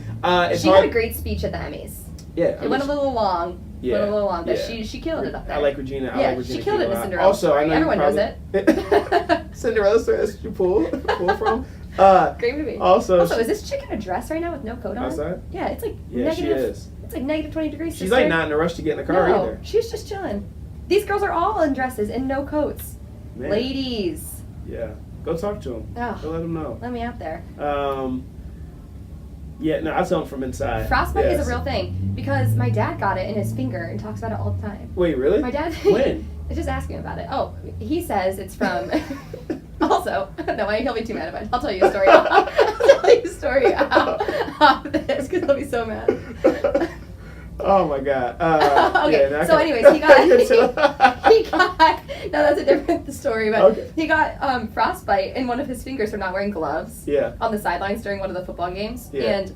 She had a great speech at the Emmys. Yeah, it went a little long. But she killed it up there. I like Regina. I like Regina she killed King it in Cinderella story. Everyone knows it. Cinderella story. That's what you pull from. Great movie. Also, is this chick in a dress right now with no coat on? Outside? Yeah, it's like negative. She is. It's like negative 20 degrees. She's like not in a rush to get in the car either. She's just chilling. These girls are all in dresses and no coats. Man. Ladies. Yeah, go talk to them. Oh, go let them know. Let me out there. Yeah, no, I tell them from inside. Frostbite is a real thing because my dad got it in his finger and talks about it all the time. Wait, really? My dad. When? Just asking about it. Oh, he says it's from. Also, no, he'll be too mad about it. I'll tell you a story. I'll tell you a story off this because he'll be so mad. Oh my god. Okay. Yeah, so, anyways, he got. No, that's a different story. But he got frostbite in one of his fingers from not wearing gloves. Yeah. On the sidelines during one of the football games. Yeah. And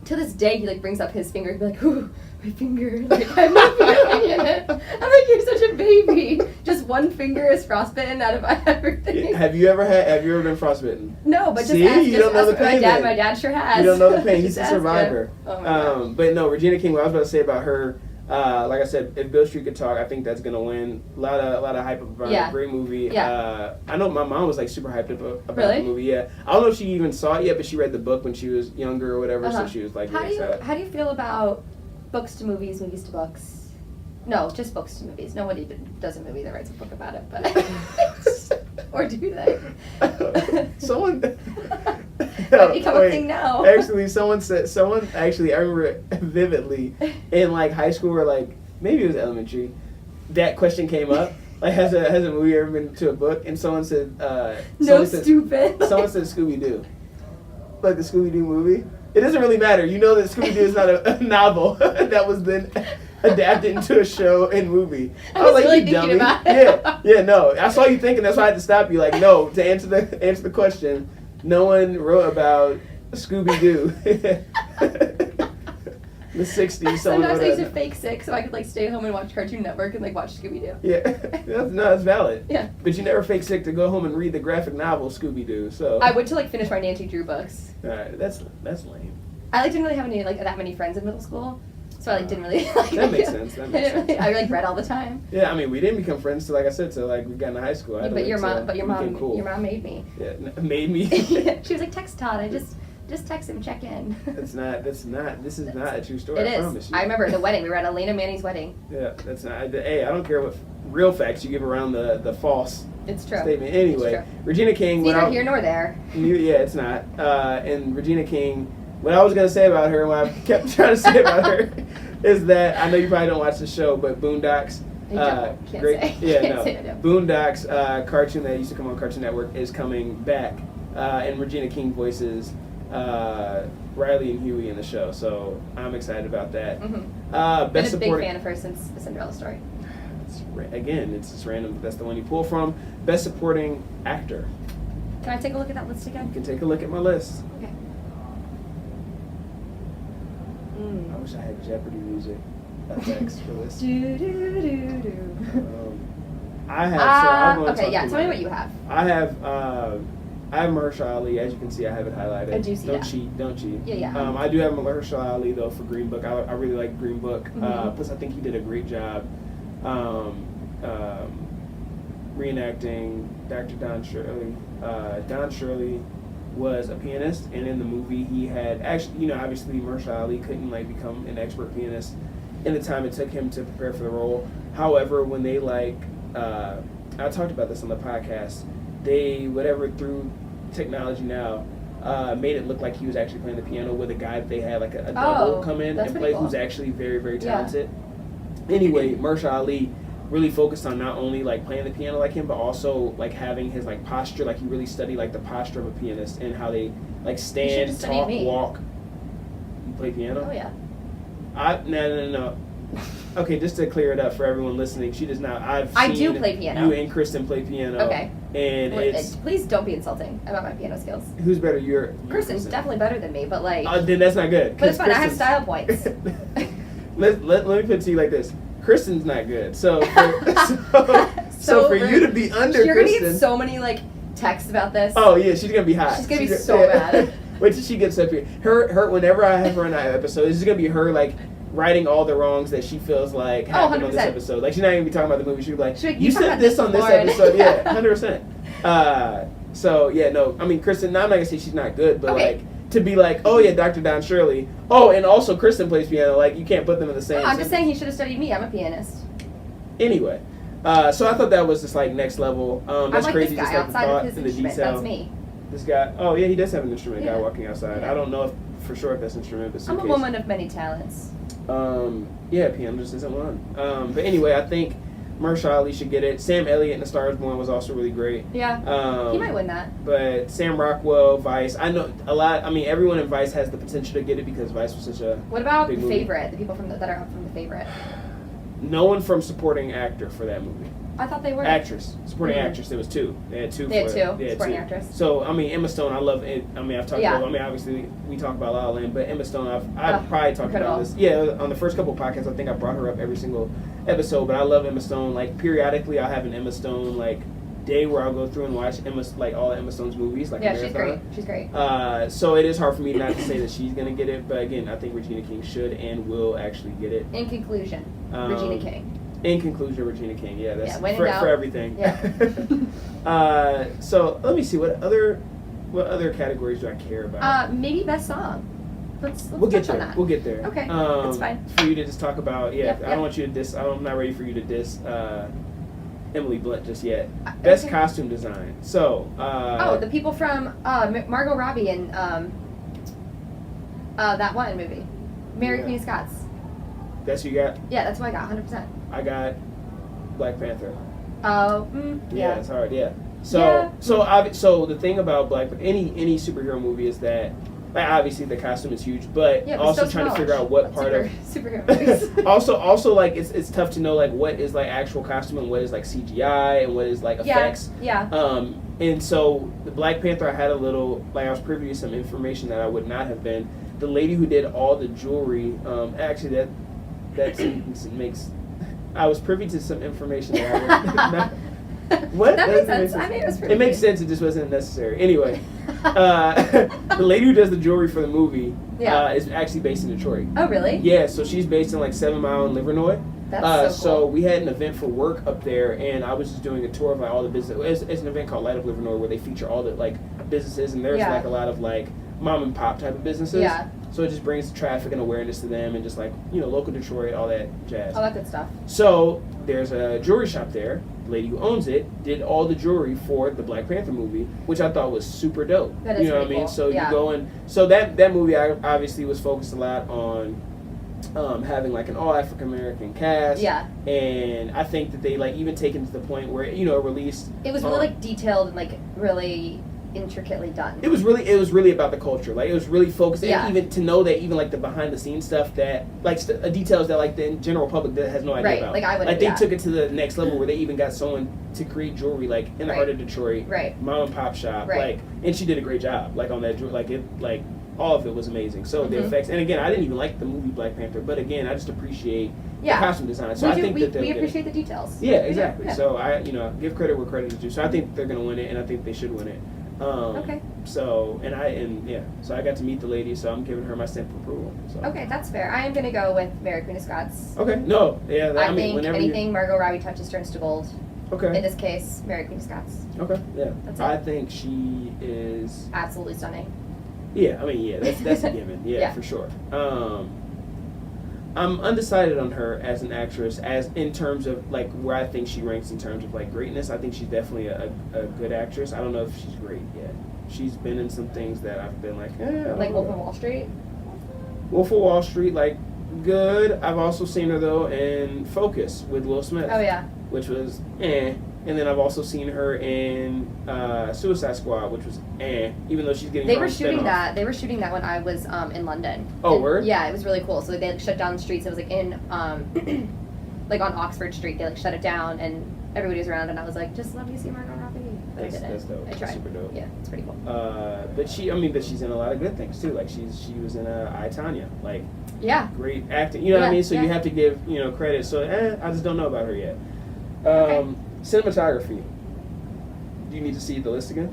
to this day, he like brings up his finger. He'd be like, "Ooh, my finger! Like I'm not feeling it." I'm like, "You're such a baby. Just one finger is frostbitten out of everything." Have you ever been frostbitten? No, but see, just ask, you don't know the pain. My dad sure has. You don't know the pain. He's a survivor. Oh my gosh. But no, Regina King. What I was about to say about her. Like I said, If Beale Street Could Talk, I think that's gonna win. A lot of hype about it. Great movie. Yeah. I know my mom was like super hyped about really? the movie. Yeah. I don't know if she even saw it yet, but she read the book when she was younger or whatever, so she was like. How do you feel about books to movies, movies to books? No, just books to movies. Nobody does a movie that writes a book about it, but or do they? Someone. Might become a thing now. Actually, I remember it vividly in like high school or like maybe it was elementary. That question came up. Like, has a movie ever been to a book? And someone said, stupid. Someone said Scooby-Doo. Like the Scooby-Doo movie. It doesn't really matter. You know that Scooby-Doo is not a novel that was then adapted into a show and movie. I was like, really you thinking dummy. about it. Yeah, no. I saw you thinking. That's why I had to stop you. Like, no, to answer the question. No one wrote about Scooby-Doo. The 60s. Sometimes I used to fake sick so I could like stay home and watch Cartoon Network and like watch Scooby-Doo. Yeah, that's valid. Yeah. But you never fake sick to go home and read the graphic novel Scooby-Doo. So I would to like finish my Nancy Drew books. All right, that's lame. I like didn't really have any like that many friends in middle school, so I like didn't really. Like, that makes sense. I like read all the time. Yeah, I mean we didn't become friends till like I said till like we got into high school. Yeah, your mom made me. Yeah, made me. She was like, text Todd. I just text him, check in. This is not a true story. It I is. promise you. I remember the wedding. We were at Elena Manny's wedding. Yeah, that's not. Hey, I don't care what real facts you give around the false. It's true. Statement. Anyway, it's true. Regina King. It's neither here nor there. Yeah, it's not. And Regina King. What I was gonna say about her, what I kept trying to say about her, is that I know you probably don't watch the show, but Boondocks. Great, say. yeah, no. Say I do. Boondocks cartoon that used to come on Cartoon Network is coming back, and Regina King voices Riley and Huey in the show, so I'm excited about that. Mm-hmm. Best Been a big supporting. fan of her since The Cinderella Story. It's just random. But that's the one you pull from. Best supporting actor. Can I take a look at that list again? You can take a look at my list. Okay. I wish I had Jeopardy music effects for this. I have. So I'm going to okay, yeah. Tell me what you have. I have Mahershala Ali. As you can see, I have it highlighted. I do see Don't that. cheat. Don't cheat. Yeah. I do have Mahershala Ali though for Green Book. I really like Green Book. Mm-hmm. Plus, I think he did a great job reenacting Dr. Don Shirley. Don Shirley was a pianist, and in the movie he had actually, obviously Mahershala Ali couldn't become an expert pianist in the time it took him to prepare for the role. However, when they I talked about this on the podcast, they through technology now made it look like he was actually playing the piano with a guy that they had a double come in and play, cool. who's actually very, very talented. Yeah. Anyway, Mahershala Ali really focused on not only playing the piano like him, but also having his posture. He really studied the posture of a pianist and how they stand, talk, walk. You play piano? Oh yeah. No. Okay, just to clear it up for everyone listening, she does not. I do play piano. You and Kristen play piano. Okay. And please don't be insulting about my piano skills. Who's better? Kristen's definitely better than me, but then that's not good. But it's fine. I have style points. let me put it to you like this. Kristen's not good. So for you to be under you're Kristen, gonna get so many texts about this. Oh yeah, she's gonna be hot. She's gonna be so mad. Wait till she gets up here. Her whenever I have her in that episode, this is gonna be her righting all the wrongs that she feels happened on this episode. She's not even be talking about the movie. She'll be like, you said this on this episode. Yeah, 100%. So yeah, no, I mean Kristen. I'm not gonna say she's not good, but okay. To be oh yeah, Dr. Don Shirley. Oh, and also Kristen plays piano. You can't put them in the same. I'm just saying he should have studied me. I'm a pianist. Anyway, so I thought that was just next level. That's I'm crazy. This guy just outside the of thought his and the instrument. detail. That's me. This guy. Oh yeah, he does have an instrument. Yeah. Guy walking outside. Yeah. I don't know for sure if that's an instrument, but I'm a woman of many talents. Yeah, piano just isn't one. But anyway, I think Mahershala Ali should get it. Sam Elliott in A Star Is Born was also really great. Yeah, he might win that. But Sam Rockwell, Vice, I know a lot. I mean, everyone in Vice has the potential to get it because Vice was such a. What about big The movie. Favorite? The people that are from The Favorite. No one from supporting actor for that movie. I thought they were. Actress, supporting actress. There was two. They had two. They had two supporting actress. So I mean, Emma Stone. I love it. I mean, I've talked Yeah. about. I mean, obviously we talk about La La Land, but Emma Stone. I've probably talked incredible. about this. Yeah, on the first couple of podcasts, I think I brought her up every single episode. But I love Emma Stone. Periodically, I'll have an Emma Stone day where I'll go through and watch all of Emma Stone's movies. Yeah, she's great. She's great. So it is hard for me not to say that she's gonna get it, but again, I think Regina King should and will actually get it. In conclusion, Regina King. In conclusion, Regina King. Yeah, that's when in for doubt. everything. Yeah. So let me see what other categories do I care about? Maybe best song. Let's we'll get touch on there. that. We'll get there. Okay, that's fine. For you to just talk about, Yep. I don't want you to diss. I'm not ready for you to diss Emily Blunt just yet. Best okay. costume design. So. The people from Margot Robbie and that one movie, Mary Queen of Scots. That's who you got? Yeah, that's what I got. 100%. I got Black Panther. Oh, yeah, it's hard. Yeah. So the thing about any superhero movie is that obviously the costume is huge, but also trying to figure out what part of superhero movies. also it's tough to know what is actual costume and what is CGI and what is effects. Yeah. And so the Black Panther, I had a little I was privy to some information that I would not have been. The lady who did all the jewelry, actually that sentence makes. I was privy to some information that I would not. What? That makes sense. I mean, it was pretty. It makes sense. It just wasn't necessary. Anyway, the lady who does the jewelry for the movie is actually based in Detroit. Oh, really? Yeah. So she's based in 7 Mile in Livernois. That's so cool. So we had an event for work up there, and I was just doing a tour of all the business. It's an event called Light Up Livernois where they feature all the businesses, and there's a lot of mom and pop type of businesses. Yeah. So it just brings traffic and awareness to them, and just local Detroit, all that jazz. All that good stuff. So there's a jewelry shop there. The lady who owns it did all the jewelry for the Black Panther movie, which I thought was super dope. That is what I mean? cool. So you go in. So that movie obviously was focused a lot on having like an all African American cast. Yeah. And I think that they like even taken to the point where it released. It was really like detailed and like really intricately done. It was really about the culture. Like it was really focused. Yeah. And even to know that even like the behind the scenes stuff that like details that like the general public that has no idea about. Like I would. Like they took it to the next level where they even got someone to create jewelry like in the heart of Detroit. Right. Mom and pop shop. Right. Like and she did a great job. Like on that jewelry. Like all of it was amazing. So the effects, and again, I didn't even like the movie Black Panther, but again, I just appreciate the costume design. So I think that we appreciate the details. Yeah, exactly. Yeah. So I, give credit where credit is due. So I think they're gonna win it, and I think they should win it. Okay. So so I got to meet the lady, so I'm giving her my stamp of approval. So. Okay, that's fair. I am gonna go with Mary Queen of Scots. Okay. No. Yeah. I think anything Margot Robbie touches turns to gold. Okay. In this case, Mary Queen of Scots. Okay. Yeah. That's it. I think she is absolutely stunning. Yeah, that's a given. Yeah, for sure. I'm undecided on her as an actress, as in terms of like where I think she ranks in terms of like greatness. I think she's definitely a good actress. I don't know if she's great yet. She's been in some things that I've been like, like Wolf of Wall Street. Wolf of Wall Street, like good. I've also seen her though in Focus with Will Smith. Oh yeah. Which was And then I've also seen her in Suicide Squad, which was even though she's getting. They were shooting that. They were shooting that when I was in London. Oh, word? Yeah, it was really cool. So they like, shut down the streets. It was like in like on Oxford Street. They like shut it down, and everybody was around. And I was like, just let me see Margot Robbie. But I didn't. That's dope. I tried. Super dope. Yeah, it's pretty cool. But she's in a lot of good things too. Like she was in I, Tonya. Like great acting. You know what I mean? So you have to give credit. So I just don't know about her yet. Okay. Cinematography. Do you need to see the list again?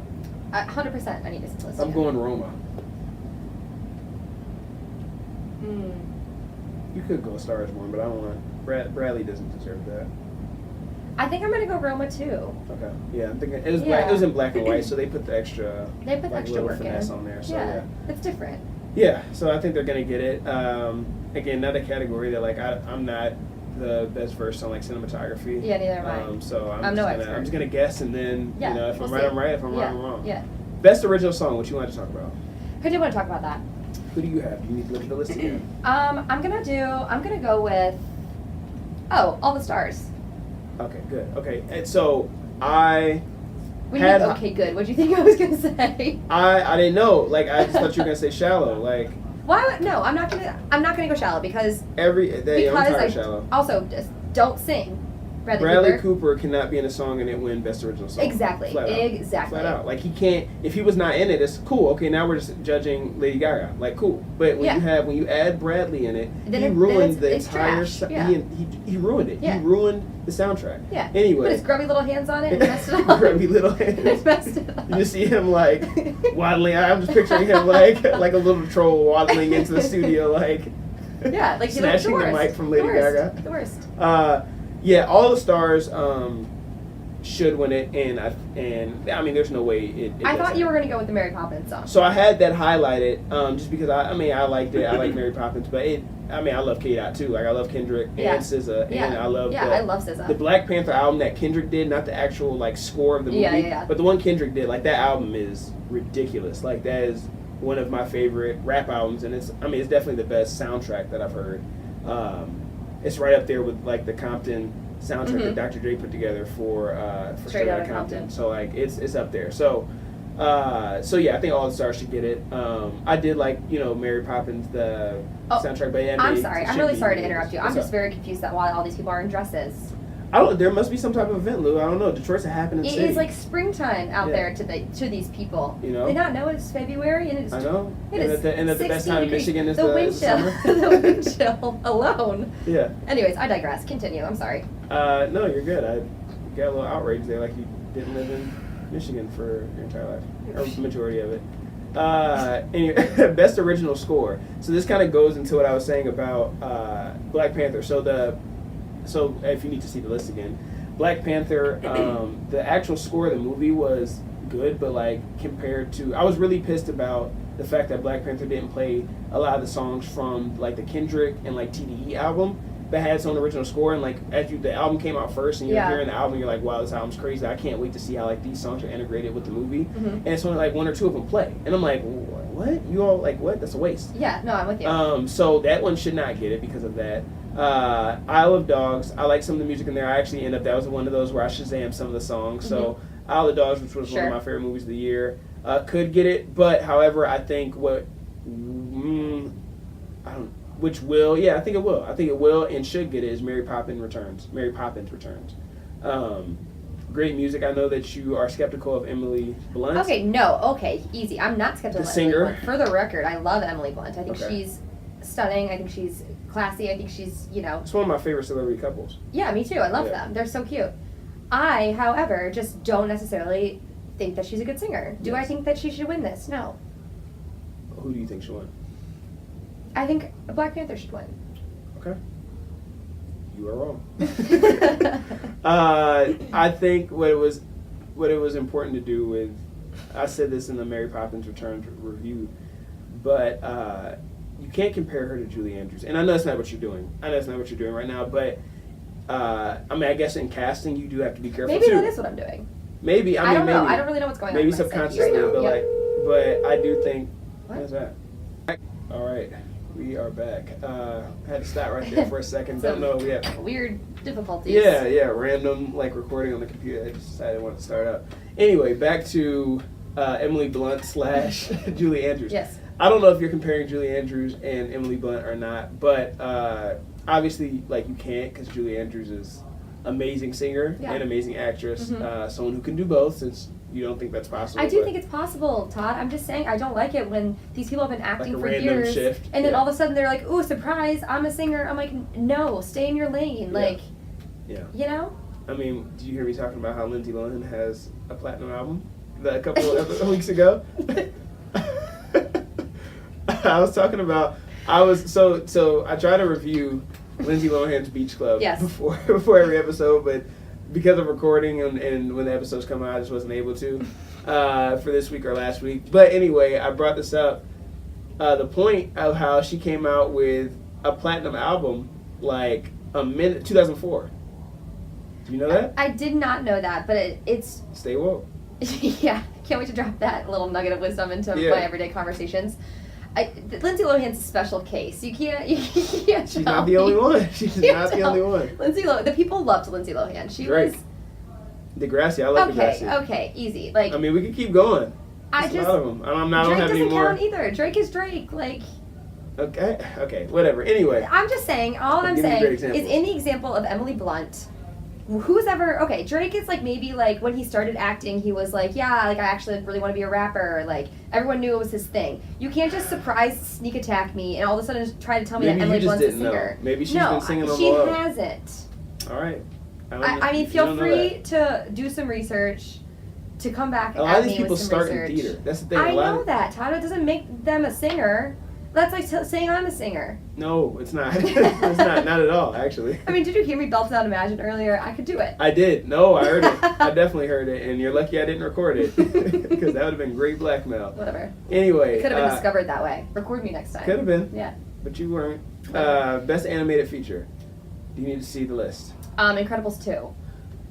100%. I need to see the list. I'm going Roma. You could go Star is Born, but I don't want. Bradley doesn't deserve that. I think I'm gonna go Roma too. Okay. Yeah, I'm thinking it was black. It was in black and white, so they put the extra. They put the extra work finesse in. on there. So yeah, it's different. Yeah, so I think they're gonna get it. Again, another category that like I'm not the best versed on like cinematography. Yeah, neither am I. So I'm just gonna guess, and then if I'm right, I'm right. If I'm wrong, I'm wrong. Yeah. Best original song. What you want to talk about? I do want to talk about that. Who do you have? Do you need to look at the list again? I'm gonna go with All the Stars. Okay, good. Okay, and so I. When you mean okay, good. What do you think I was gonna say? I didn't know. Like I just thought you were gonna say Shallow. Like. Why? No, I'm not gonna go Shallow because I'm tired of Shallow. Also, just don't sing. Bradley Cooper cannot be in a song and it win Best Original Song. Exactly. Flat out. Like he can't. If he was not in it, it's cool. Okay, now we're just judging Lady Gaga. Like cool. But when you add Bradley in it, he ruined the entire. He ruined it. Yeah. He ruined the soundtrack. Yeah. Anyway. Put his grubby little hands on it and messed it up. Grubby little hands. Messed it up. You just see him like waddling. I'm just picturing him like a little troll waddling into the studio like. Yeah, like snatching the mic from Lady Gaga. The worst. Yeah, All the Stars should win it, and I mean, there's no way it I thought you were gonna go with the Mary Poppins song. So I had that highlighted, just because I liked it. I like Mary Poppins, but I love K-Dot too. Like I love Kendrick and SZA, and I love I love SZA. The Black Panther album that Kendrick did, not the actual like score of the movie, but the one Kendrick did. Like that album is ridiculous. Like that is one of my favorite rap albums, and it's definitely the best soundtrack that I've heard. It's right up there with like the Compton soundtrack that Dr. Dre put together for Straight Outta Compton. So like it's up there. So yeah, I think All the Stars should get it. I did like Mary Poppins the soundtrack, but yeah, I'm sorry. I'm really sorry to interrupt you. I'm just very confused that why all these people are in dresses. There must be some type of event, Lou. I don't know. Detroit's a happening city. It is like springtime out there to these people. They not know it's February and it's. I know. It is and that the best time in Michigan is the wind summer. The wind chill alone. Yeah. Anyways, I digress. Continue. I'm sorry. No, you're good. I got a little outraged there, like you didn't live in Michigan for your entire life, or the majority of it. Anyway, best original score. So this kind of goes into what I was saying about Black Panther. So if you need to see the list again, Black Panther, the actual score of the movie was good, but like compared to, I was really pissed about the fact that Black Panther didn't play a lot of the songs from like the Kendrick and like TDE album, that had its own original score, and like as the album came out first, and you're hearing the album, you're like, wow, this album's crazy. I can't wait to see how like these songs are integrated with the movie. And it's only like one or two of them play, and I'm like, what? You all like what? That's a waste. Yeah, no, I'm with you. So that one should not get it because of that. Isle of Dogs. I like some of the music in there. I actually that was one of those where I Shazammed some of the songs. So Isle of Dogs, which was one of my favorite movies of the year, could get it. But however, I think I think it will. I think it will and should get it is Mary Poppins Returns. Great music. I know that you are skeptical of Emily Blunt. Okay, easy. I'm not skeptical the of singer. Emily Blunt. For the record, I love Emily Blunt. I think she's stunning. I think she's classy. I think she's, It's one of my favorite celebrity couples. Yeah, me too. I love them. They're so cute. I, however, just don't necessarily think that she's a good singer. Do I think that she should win this? No. Who do you think should win? I think Black Panther should win. Okay. You are wrong. I think what it was important to do with, I said this in the Mary Poppins Returns review, but you can't compare her to Julie Andrews. And I know that's not what you're doing. Right now, but I guess in casting you do have to be careful. Maybe that is what I'm doing. Maybe. I don't know. I don't really know what's going on. Maybe subconsciously, right now. but I do think. What What's that? All right. We are back. I had to stop right there for a second. Don't know. We have weird difficulties. Yeah. Random recording on the computer. I just decided I wanted to start up. Anyway, back to Emily Blunt / Julie Andrews. Yes. I don't know if you're comparing Julie Andrews and Emily Blunt or not, but obviously, you can't because Julie Andrews is amazing singer and amazing actress. Someone who can do both, since you don't think that's possible. I do think it's possible, Todd. I'm just saying I don't like it when these people have been acting for years, shift. And then all of a sudden they're like, "Ooh, surprise! I'm a singer." I'm like, "No, stay in your lane." You know. I mean, do you hear me talking about how Lindsay Lohan has a platinum album a couple of weeks ago? I was talking about so I try to review Lindsay Lohan's Beach Club before every episode, but because of recording and when the episodes come out, I just wasn't able to for this week or last week. But anyway, I brought this up. The point of how she came out with a platinum album 2004. Do you know that? I did not know that, but it's... Stay woke. Yeah, can't wait to drop that little nugget of wisdom into my everyday conversations. Lindsay Lohan's a special case. You can't She's not the only one. She's not the only one. The people loved Lindsay Lohan. She Drake. was... Degrassi. I love Degrassi. Okay, easy. I mean, we could keep going. There's a lot of them. I don't have any more. Drake doesn't count either. Drake is Drake. Okay, whatever. Anyway. I'm just saying, I'm saying is in the example of Emily Blunt, Drake is maybe when he started acting, he was I actually really want to be a rapper. Everyone knew it was his thing. You can't just sneak attack me and all of a sudden try to tell me that Emily Blunt's a singer. Know. Maybe she's been singing she hasn't. All right. I mean, feel free to do some research, to come back and a lot of these people start in theater. That's the thing. I know that, Todd. It doesn't make them a singer. That's like saying I'm a singer. No, it's not. It's not at all, actually. I mean, did you hear me belt out Imagine earlier? I could do it. I did. No, I heard it. I definitely heard it, and you're lucky I didn't record it, because that would have been great blackmail. Whatever. Anyway. Could have been discovered that way. Record me next time. Could have been. Yeah. But you weren't. Best animated feature. Do you need to see the list? Incredibles 2.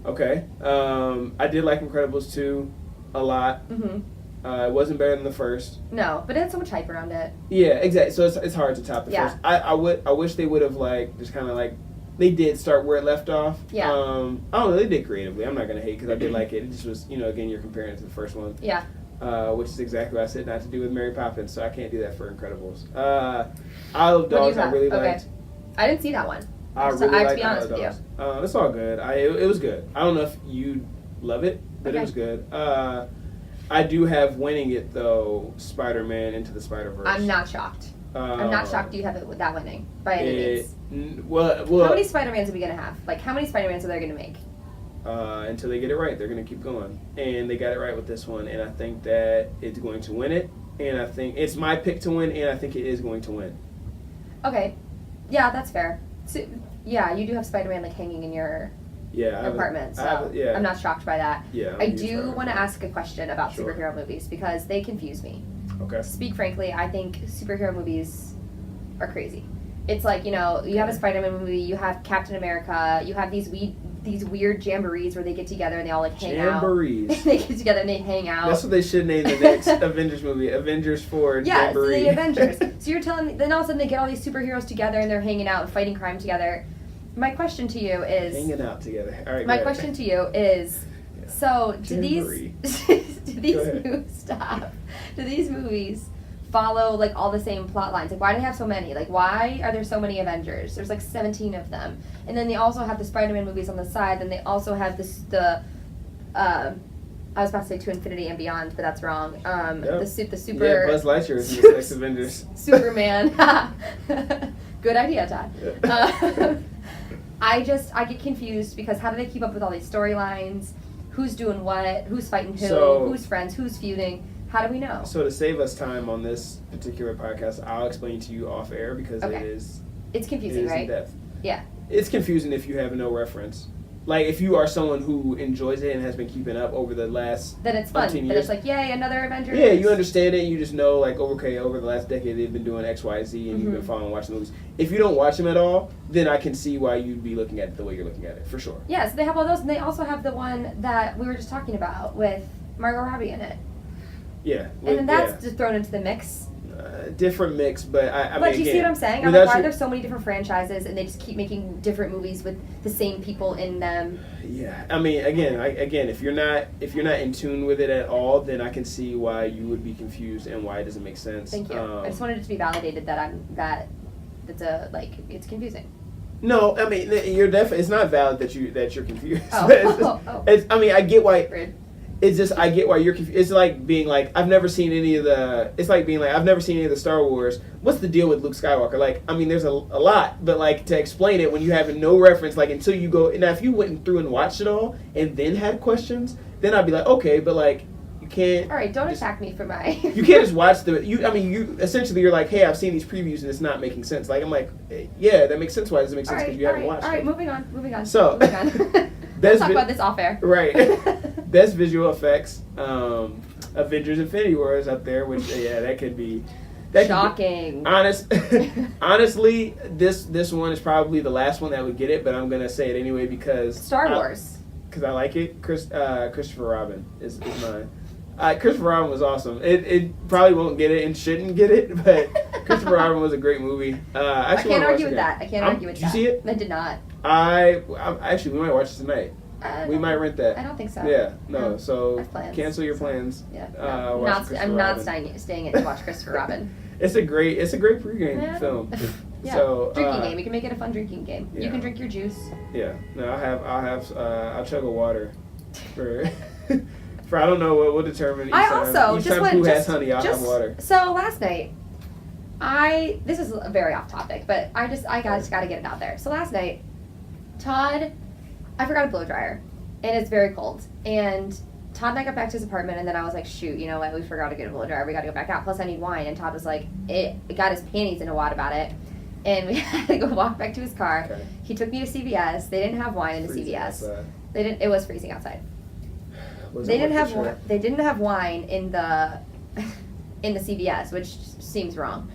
Okay. I did like Incredibles 2 a lot. Mm-hmm. It wasn't better than the first. No, but it had so much hype around it. Yeah, exactly. So it's hard to top the first. I wish they would have just kind of they did start where it left off. Yeah. I don't know. They did creatively. I'm not gonna hate because I did like it. It just was again you're comparing it to the first one. Yeah. Which is exactly what I said not to do with Mary Poppins, so I can't do that for Incredibles. Isle of Dogs I really liked. I didn't see that one. I have to be honest with you. It's all good. It was good. I don't know if you love it, but it was good. I do have winning it though. Spider-Man Into the Spider-Verse. I'm not shocked. I'm not shocked you have it with that winning by any means. Well, how many Spider-Mans are we gonna have? How many Spider-Mans are they gonna make? Until they get it right, they're gonna keep going, and they got it right with this one. And I think that it's going to win it. And I think it's my pick to win, and I think it is going to win. Okay, yeah, that's fair. So, yeah, you do have Spider-Man hanging in your apartment, so I'm not shocked by that. Yeah, I do want to ask a question about superhero movies because they confuse me. Okay. Speak frankly, I think superhero movies are crazy. it's like, you know, you have a Spider-Man movie, you have Captain America, you have these weird jamborees where they get together and they all like hang jamborees. out. They get together and they hang out. That's what they should name the next Avengers movie. Avengers 4 yeah, Jamboree. So the Avengers. So you're telling me, then all of a sudden they get all these superheroes together and they're hanging out and fighting crime together. My question to you is... Hanging out together. All right, my question to you is, yeah. so do Jamboree. do these movies follow like all the same plot lines? Like, why do they have so many? Like, why are there so many Avengers? There's like 17 of them, and then they also have the Spider-Man movies on the side. Then they also have I was about to say To Infinity and Beyond, but that's wrong. The super. Yeah, Buzz Lightyear is in the next Avengers. Superman. Good idea, Todd. Yeah. I get confused because how do they keep up with all these storylines? Who's doing what? Who's fighting who? Who's friends? Who's feuding? How do we know? So to save us time on this particular podcast, I'll explain to you off air because it's confusing, right? In depth. Yeah. It's confusing if you have no reference. Like, if you are someone who enjoys it and has been keeping up over the last then it's fun. Then it's like, yay, another Avengers. Yeah, you understand it. You just know, like, okay, over the last decade they've been doing X, Y, Z, and you've been following, watching movies. If you don't watch them at all, then I can see why you'd be looking at it the way you're looking at it, for sure. Yeah, so they have all those, and they also have the one that we were just talking about with Margot Robbie in it. Yeah. And then that's just thrown into the mix. Different mix, but I mean, but do you again, see what I'm saying? I'm like, why are there so many different franchises and they just keep making different movies with the same people in them? Yeah, I mean, again, if you're not in tune with it at all, then I can see why you would be confused and why it doesn't make sense. Thank you. I just wanted it to be validated that it's confusing. No, I mean, you're definitely. It's not valid that you're confused. Oh. I mean, I get why. Rude. It's just I get why you're confused. It's like being like I've never seen any of the. It's like being like I've never seen any of the Star Wars. What's the deal with Luke Skywalker? Like, I mean, there's a lot, but like to explain it when you have no reference, like until you go. Now, if you went through and watched it all and then had questions, then I'd be like, okay, but like you can't. All right, don't attack me for my. You can't just watch you essentially you're like, hey, I've seen these previews and it's not making sense. Like I'm like, yeah, that makes sense. Why does it make sense? Because you haven't watched it. All right, moving on. So, We'll talk about this off air. Right. Best visual effects. Avengers Infinity War is up there, which that could be shocking. Honestly, this one is probably the last one that would get it, but I'm gonna say it anyway because Star Wars. Because I like it. Christopher Robin is mine. Christopher Robin was awesome. It probably won't get it and shouldn't get it, but Christopher Robin was a great movie. I can't argue with that. Did you see it? I did not. Actually, we might watch it tonight. We might rent that. I don't think so. Yeah, no. So cancel your plans. Yeah, I'm not staying in to watch Christopher Robin. It's a great pregame film. Yeah. So drinking game. You can make it a fun drinking game. Yeah. You can drink your juice. Yeah. No, I'll chug a water for. For I don't know what will determine. I also each just time went. who has honey, I'll have water. So last night, this is very off topic, but I just got to get it out there. So last night, Todd, I forgot a blow dryer, and it's very cold. And Todd and I got back to his apartment, and then I was like, shoot, you know what? We forgot to get a blow dryer. We got to go back out. Plus, I need wine. And Todd was like, it got his panties in a wad about it. And we had to go walk back to his car. Okay. He took me to CVS. They didn't have wine in the CVS. Outside. It was freezing outside. They didn't have wine in the CVS, which seems wrong.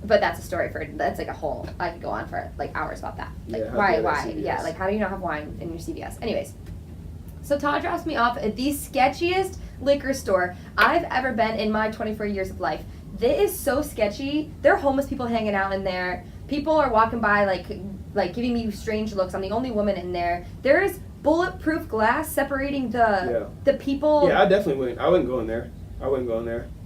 But that's a story that's like a whole. I could go on for like hours about that. Like why? Yeah, like how do you not have wine in your CVS? Anyways, so Todd drops me off at the sketchiest liquor store I've ever been in my 24 years of life. This is so sketchy. There are homeless people hanging out in there. People are walking by like giving me strange looks. I'm the only woman in there. There is bulletproof glass separating the people. Yeah, I definitely wouldn't. I wouldn't go in there.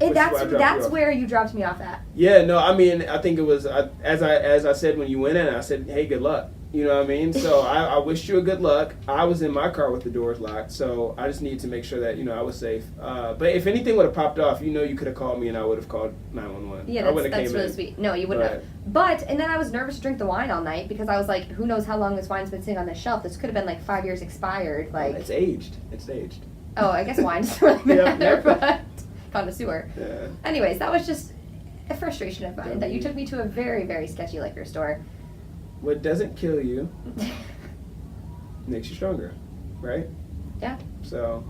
And that's where you dropped me off at. Yeah, no, I mean, I think it was as I said when you went in, I said, hey, good luck. You know what I mean? So I wished you a good luck. I was in my car with the doors locked, so I just needed to make sure that I was safe. But if anything would have popped off, you could have called me and I would have called 911. Yeah, that's really sweet. No, you wouldn't have. But and then I was nervous to drink the wine all night because I was like, who knows how long this wine's been sitting on the shelf? This could have been like 5 years expired. Like it's aged. Oh, I guess wine doesn't really matter, but connoisseur. Yeah. Anyways, that was just a frustration of mine that you took me to a very, very sketchy liquor store. What doesn't kill you makes you stronger, right? Yeah. So,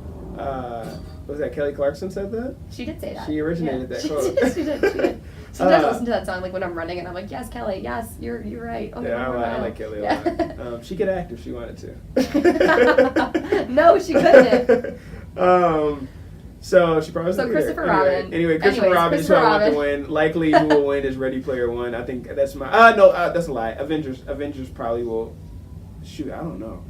Was that Kelly Clarkson said that? She did say that. She originated that She quote. did. She did. Sometimes I listen to that song like when I'm running and I'm like, yes, Kelly, yes, you're right. Oh, Yeah, I like Kelly a lot. She could act if she wanted to. No, she couldn't. So she probably. So Christopher Robin. Anyway, Christopher Robin is who I want to win. Likely who will win is Ready Player One. I think that's my. That's a lie. Avengers probably will. Shoot, I don't know.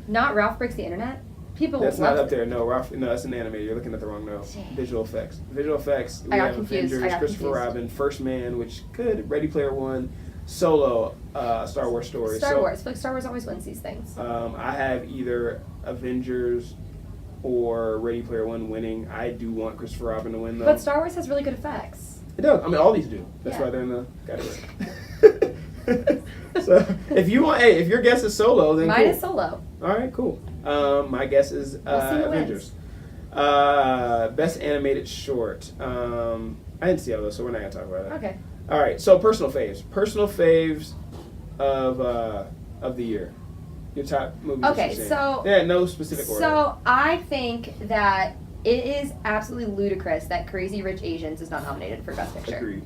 Not Ralph Breaks the Internet. People. That's not up there. No, Ralph. No, that's an anime. You're looking at the wrong note. Visual effects. Visual effects. We have Avengers. Christopher Robin. First Man, which could. Ready Player One. Solo. Star Wars story. Star Wars. Like Star Wars always wins these things. I have either Avengers or Ready Player One winning. I do want Christopher Robin to win, though. But Star Wars has really good effects. It does. I mean, all these do. That's why they're in the category. So, if your guess is Solo, then mine is Solo. All right, cool. My guess is Avengers. Best animated short. I didn't see all those, so we're not gonna talk about it. Okay. All right. So personal faves. Personal faves of the year. Your top movies. Okay, so no specific order. So I think that it is absolutely ludicrous that Crazy Rich Asians is not nominated for Best Picture. Agreed.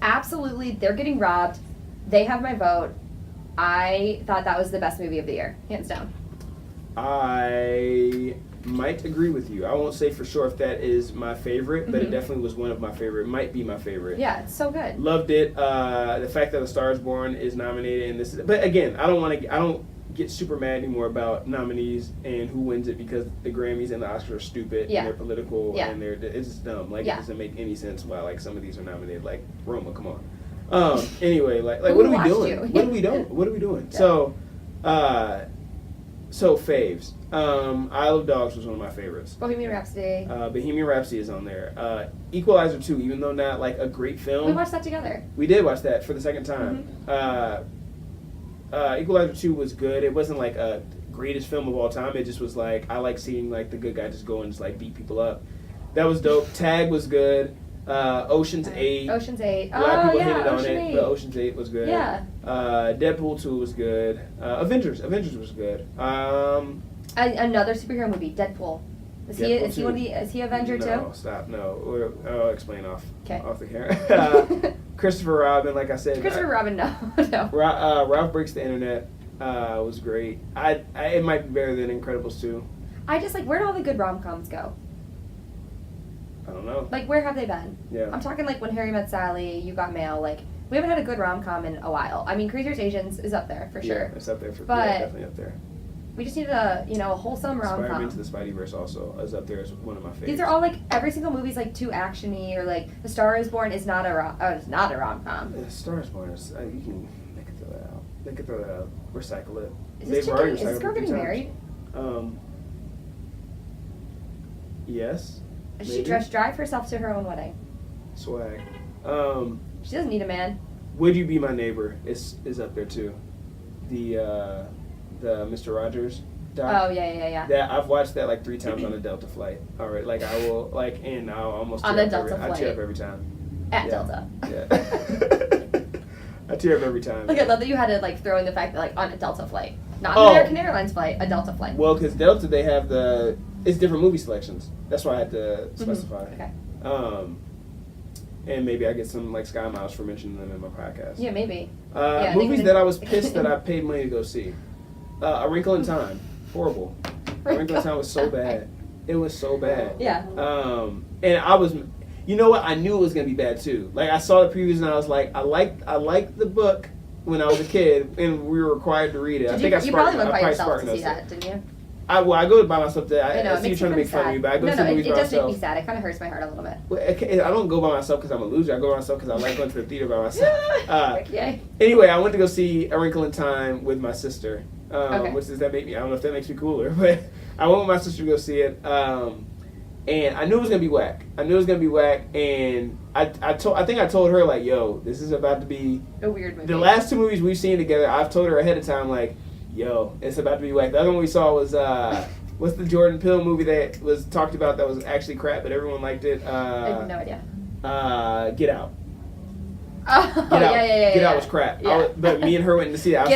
Absolutely, they're getting robbed. They have my vote. I thought that was the best movie of the year, hands down. I might agree with you. I won't say for sure if that is my favorite, but it definitely was one of my favorite. It might be my favorite. Yeah, it's so good. Loved it. The fact that A Star Is Born is nominated in this, but again, I don't get super mad anymore about nominees and who wins it because the Grammys and the Oscars are stupid and they're political and it's just dumb. Like it doesn't make any sense why like some of these are nominated. Like Roma, come on. Anyway, like what are we doing? What are we doing? Yeah. So faves. Isle of Dogs was one of my favorites. Bohemian Rhapsody. Bohemian Rhapsody is on there. Equalizer 2, even though not like a great film. We watched that together. We did watch that for the second time. Equalizer 2 was good. It wasn't like a greatest film of all time. It just was like, I like seeing like the good guy just go and just like beat people up. That was dope. Tag was good. Ocean's 8. Ocean's 8. A lot of people hated on Ocean it, 8. but Ocean's 8 was good. Yeah. Deadpool 2 was good. Avengers was good. Another superhero movie, Deadpool. Is he Avenger too? No, stop. No, I'll explain off the camera. Christopher Robin, like I said. Christopher Robin, no. Ralph Breaks the Internet was great. It might be better than Incredibles 2. I just like, where do all the good rom-coms go? I don't know. Like, where have they been? Yeah. I'm talking like When Harry Met Sally, You Got Mail. Like, we haven't had a good rom-com in a while. I mean, Crazy Rich Asians is up there for sure. Yeah, it's up there but definitely up there. We just needed a wholesome rom-com. Spider-Man to the Spideyverse also is up there as one of my favorites. These are all like, every single movie's like too actiony, or like The Star Is Born is not a rom-com. The Star Is Born is they can throw that out. Recycle it. Is this girl getting married? Yes. She drive herself to her own wedding. Swag. She doesn't need a man. Would You Be My Neighbor is up there too. The Mr. Rogers doc. Oh yeah. That I've watched that like 3 times on a Delta flight. All right, like I will like, and I'll almost on a Delta flight. I tear up every time. At Delta. Yeah. I tear up every time. Like I love that you had to like throw in the fact that like on a Delta flight, not an American Airlines flight, a Delta flight. Well, because Delta they have it's different movie selections. That's why I had to specify. Okay. And maybe I get some like Sky Miles for mentioning them in my podcast. Yeah, maybe. Movies that I was pissed that I paid money to go see. A Wrinkle in Time. Horrible. A Wrinkle in Time was so bad. It was so bad. Yeah. And I was, you know what? I knew it was gonna be bad too. Like I saw the previews and I was like, I liked the book when I was a kid and we were required to read it. You probably went by yourself to see that, didn't you? I go by myself. I see you trying to make fun of me, but I go see movies by myself. It does make me sad. It kind of hurts my heart a little bit. Well, I don't go by myself because I'm a loser. I go by myself because I like going to the theater by myself. Yay. Anyway, I went to go see A Wrinkle in Time with my sister. Okay. Which does that make me? I don't know if that makes me cooler, but I went with my sister to go see it. And I knew it was gonna be whack. And I think I told her like, yo, this is about to be a weird movie. The last 2 movies we've seen together, I've told her ahead of time like, yo, it's about to be whack. The other one we saw was what's the Jordan Peele movie that was talked about that was actually crap, but everyone liked it? I have no idea. Get Out. Oh, Get Out was crap. Yeah. But me and her went to see it. I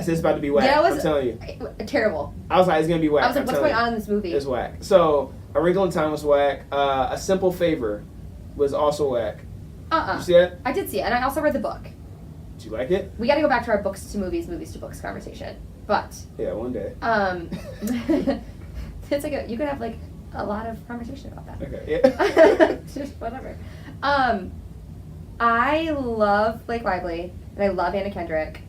said it's about to be whack. I'm telling you. Terrible. I was like, it's gonna be whack. I was like, what's going on in this movie? It's whack. So A Wrinkle in Time was whack. A Simple Favor was also whack. Did you see that? I did see it, and I also read the book. Did you like it? We got to go back to our books to movies, movies to books conversation. But yeah, one day. It's like you could have like a lot of conversation about that. Okay. Yeah. Just whatever. I love Blake Lively and I love Anna Kendrick.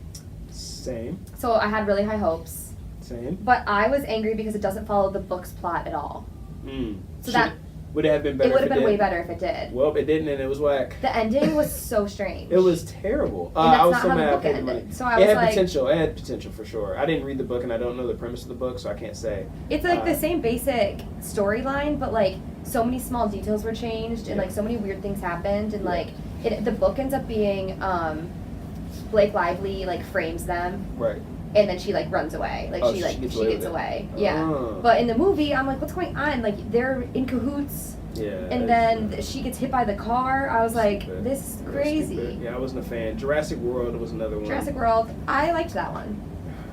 Same. So I had really high hopes. Same. But I was angry because it doesn't follow the book's plot at all. So that would it have been better? It would have been way better if it did. Well, it didn't, and it was whack. The ending was so strange. It was terrible. And that's I was not so how mad. the book ended. So I it was had like, potential. It had potential for sure. I didn't read the book, and I don't know the premise of the book, so I can't say. It's like the same basic storyline, but like so many small details were changed, and like so many weird things happened, and like the book ends up being Blake Lively like frames them. Right. And then she like runs away. Like she gets away. Yeah. Oh. But in the movie, I'm like, what's going on? Like they're in cahoots. Yeah. And then she gets hit by the car. I was like, this is crazy. Yeah, I wasn't a fan. Jurassic World was another one. Jurassic World, I liked that one.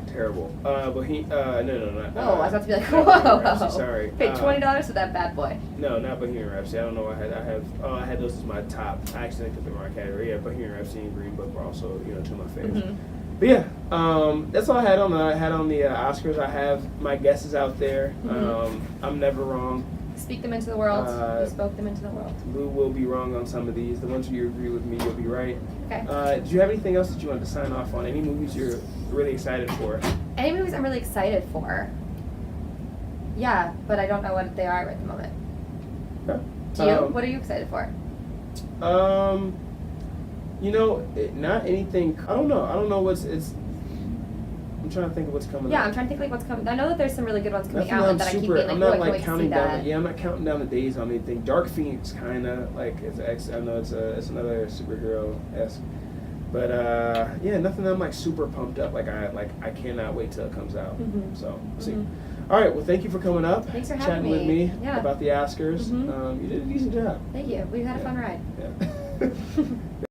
Terrible. No. Oh, I was about to be like, whoa. Sorry. Paid $20 for that bad boy. No, not Bohemian Rhapsody. I don't know. I had those as my top. I actually put them in my category. Yeah, Bohemian Rhapsody and Green Book were also two of my favorites. Mm-hmm. But yeah, that's all I had on the Oscars. I have my guesses out there. Mm-hmm. I'm never wrong. Speak them into the world. You spoke them into the world. Lou will be wrong on some of these. The ones where you agree with me, you'll be right. Okay. Do you have anything else that you wanted to sign off on? Any movies you're really excited for? Any movies I'm really excited for? Yeah, but I don't know what they are at the moment. Okay. Do you? What are you excited for? Not anything. I don't know. I'm trying to think of what's coming up. Yeah, I'm trying to think like what's coming. I know that there's some really good ones coming Nothing out that I keep being like, I'm not I can't wait to counting see down. that. I'm not counting down the days on anything. Dark Phoenix kind of like I know it's another superhero-esque, but nothing that I'm like super pumped up. I cannot wait till it comes out. Mm-hmm. So we'll see. All right. Well, thank you for coming up. Thanks for chatting having with me Yeah. about the Oscars. Mm-hmm. You did a decent job. Thank you. We've had a fun ride. Yeah.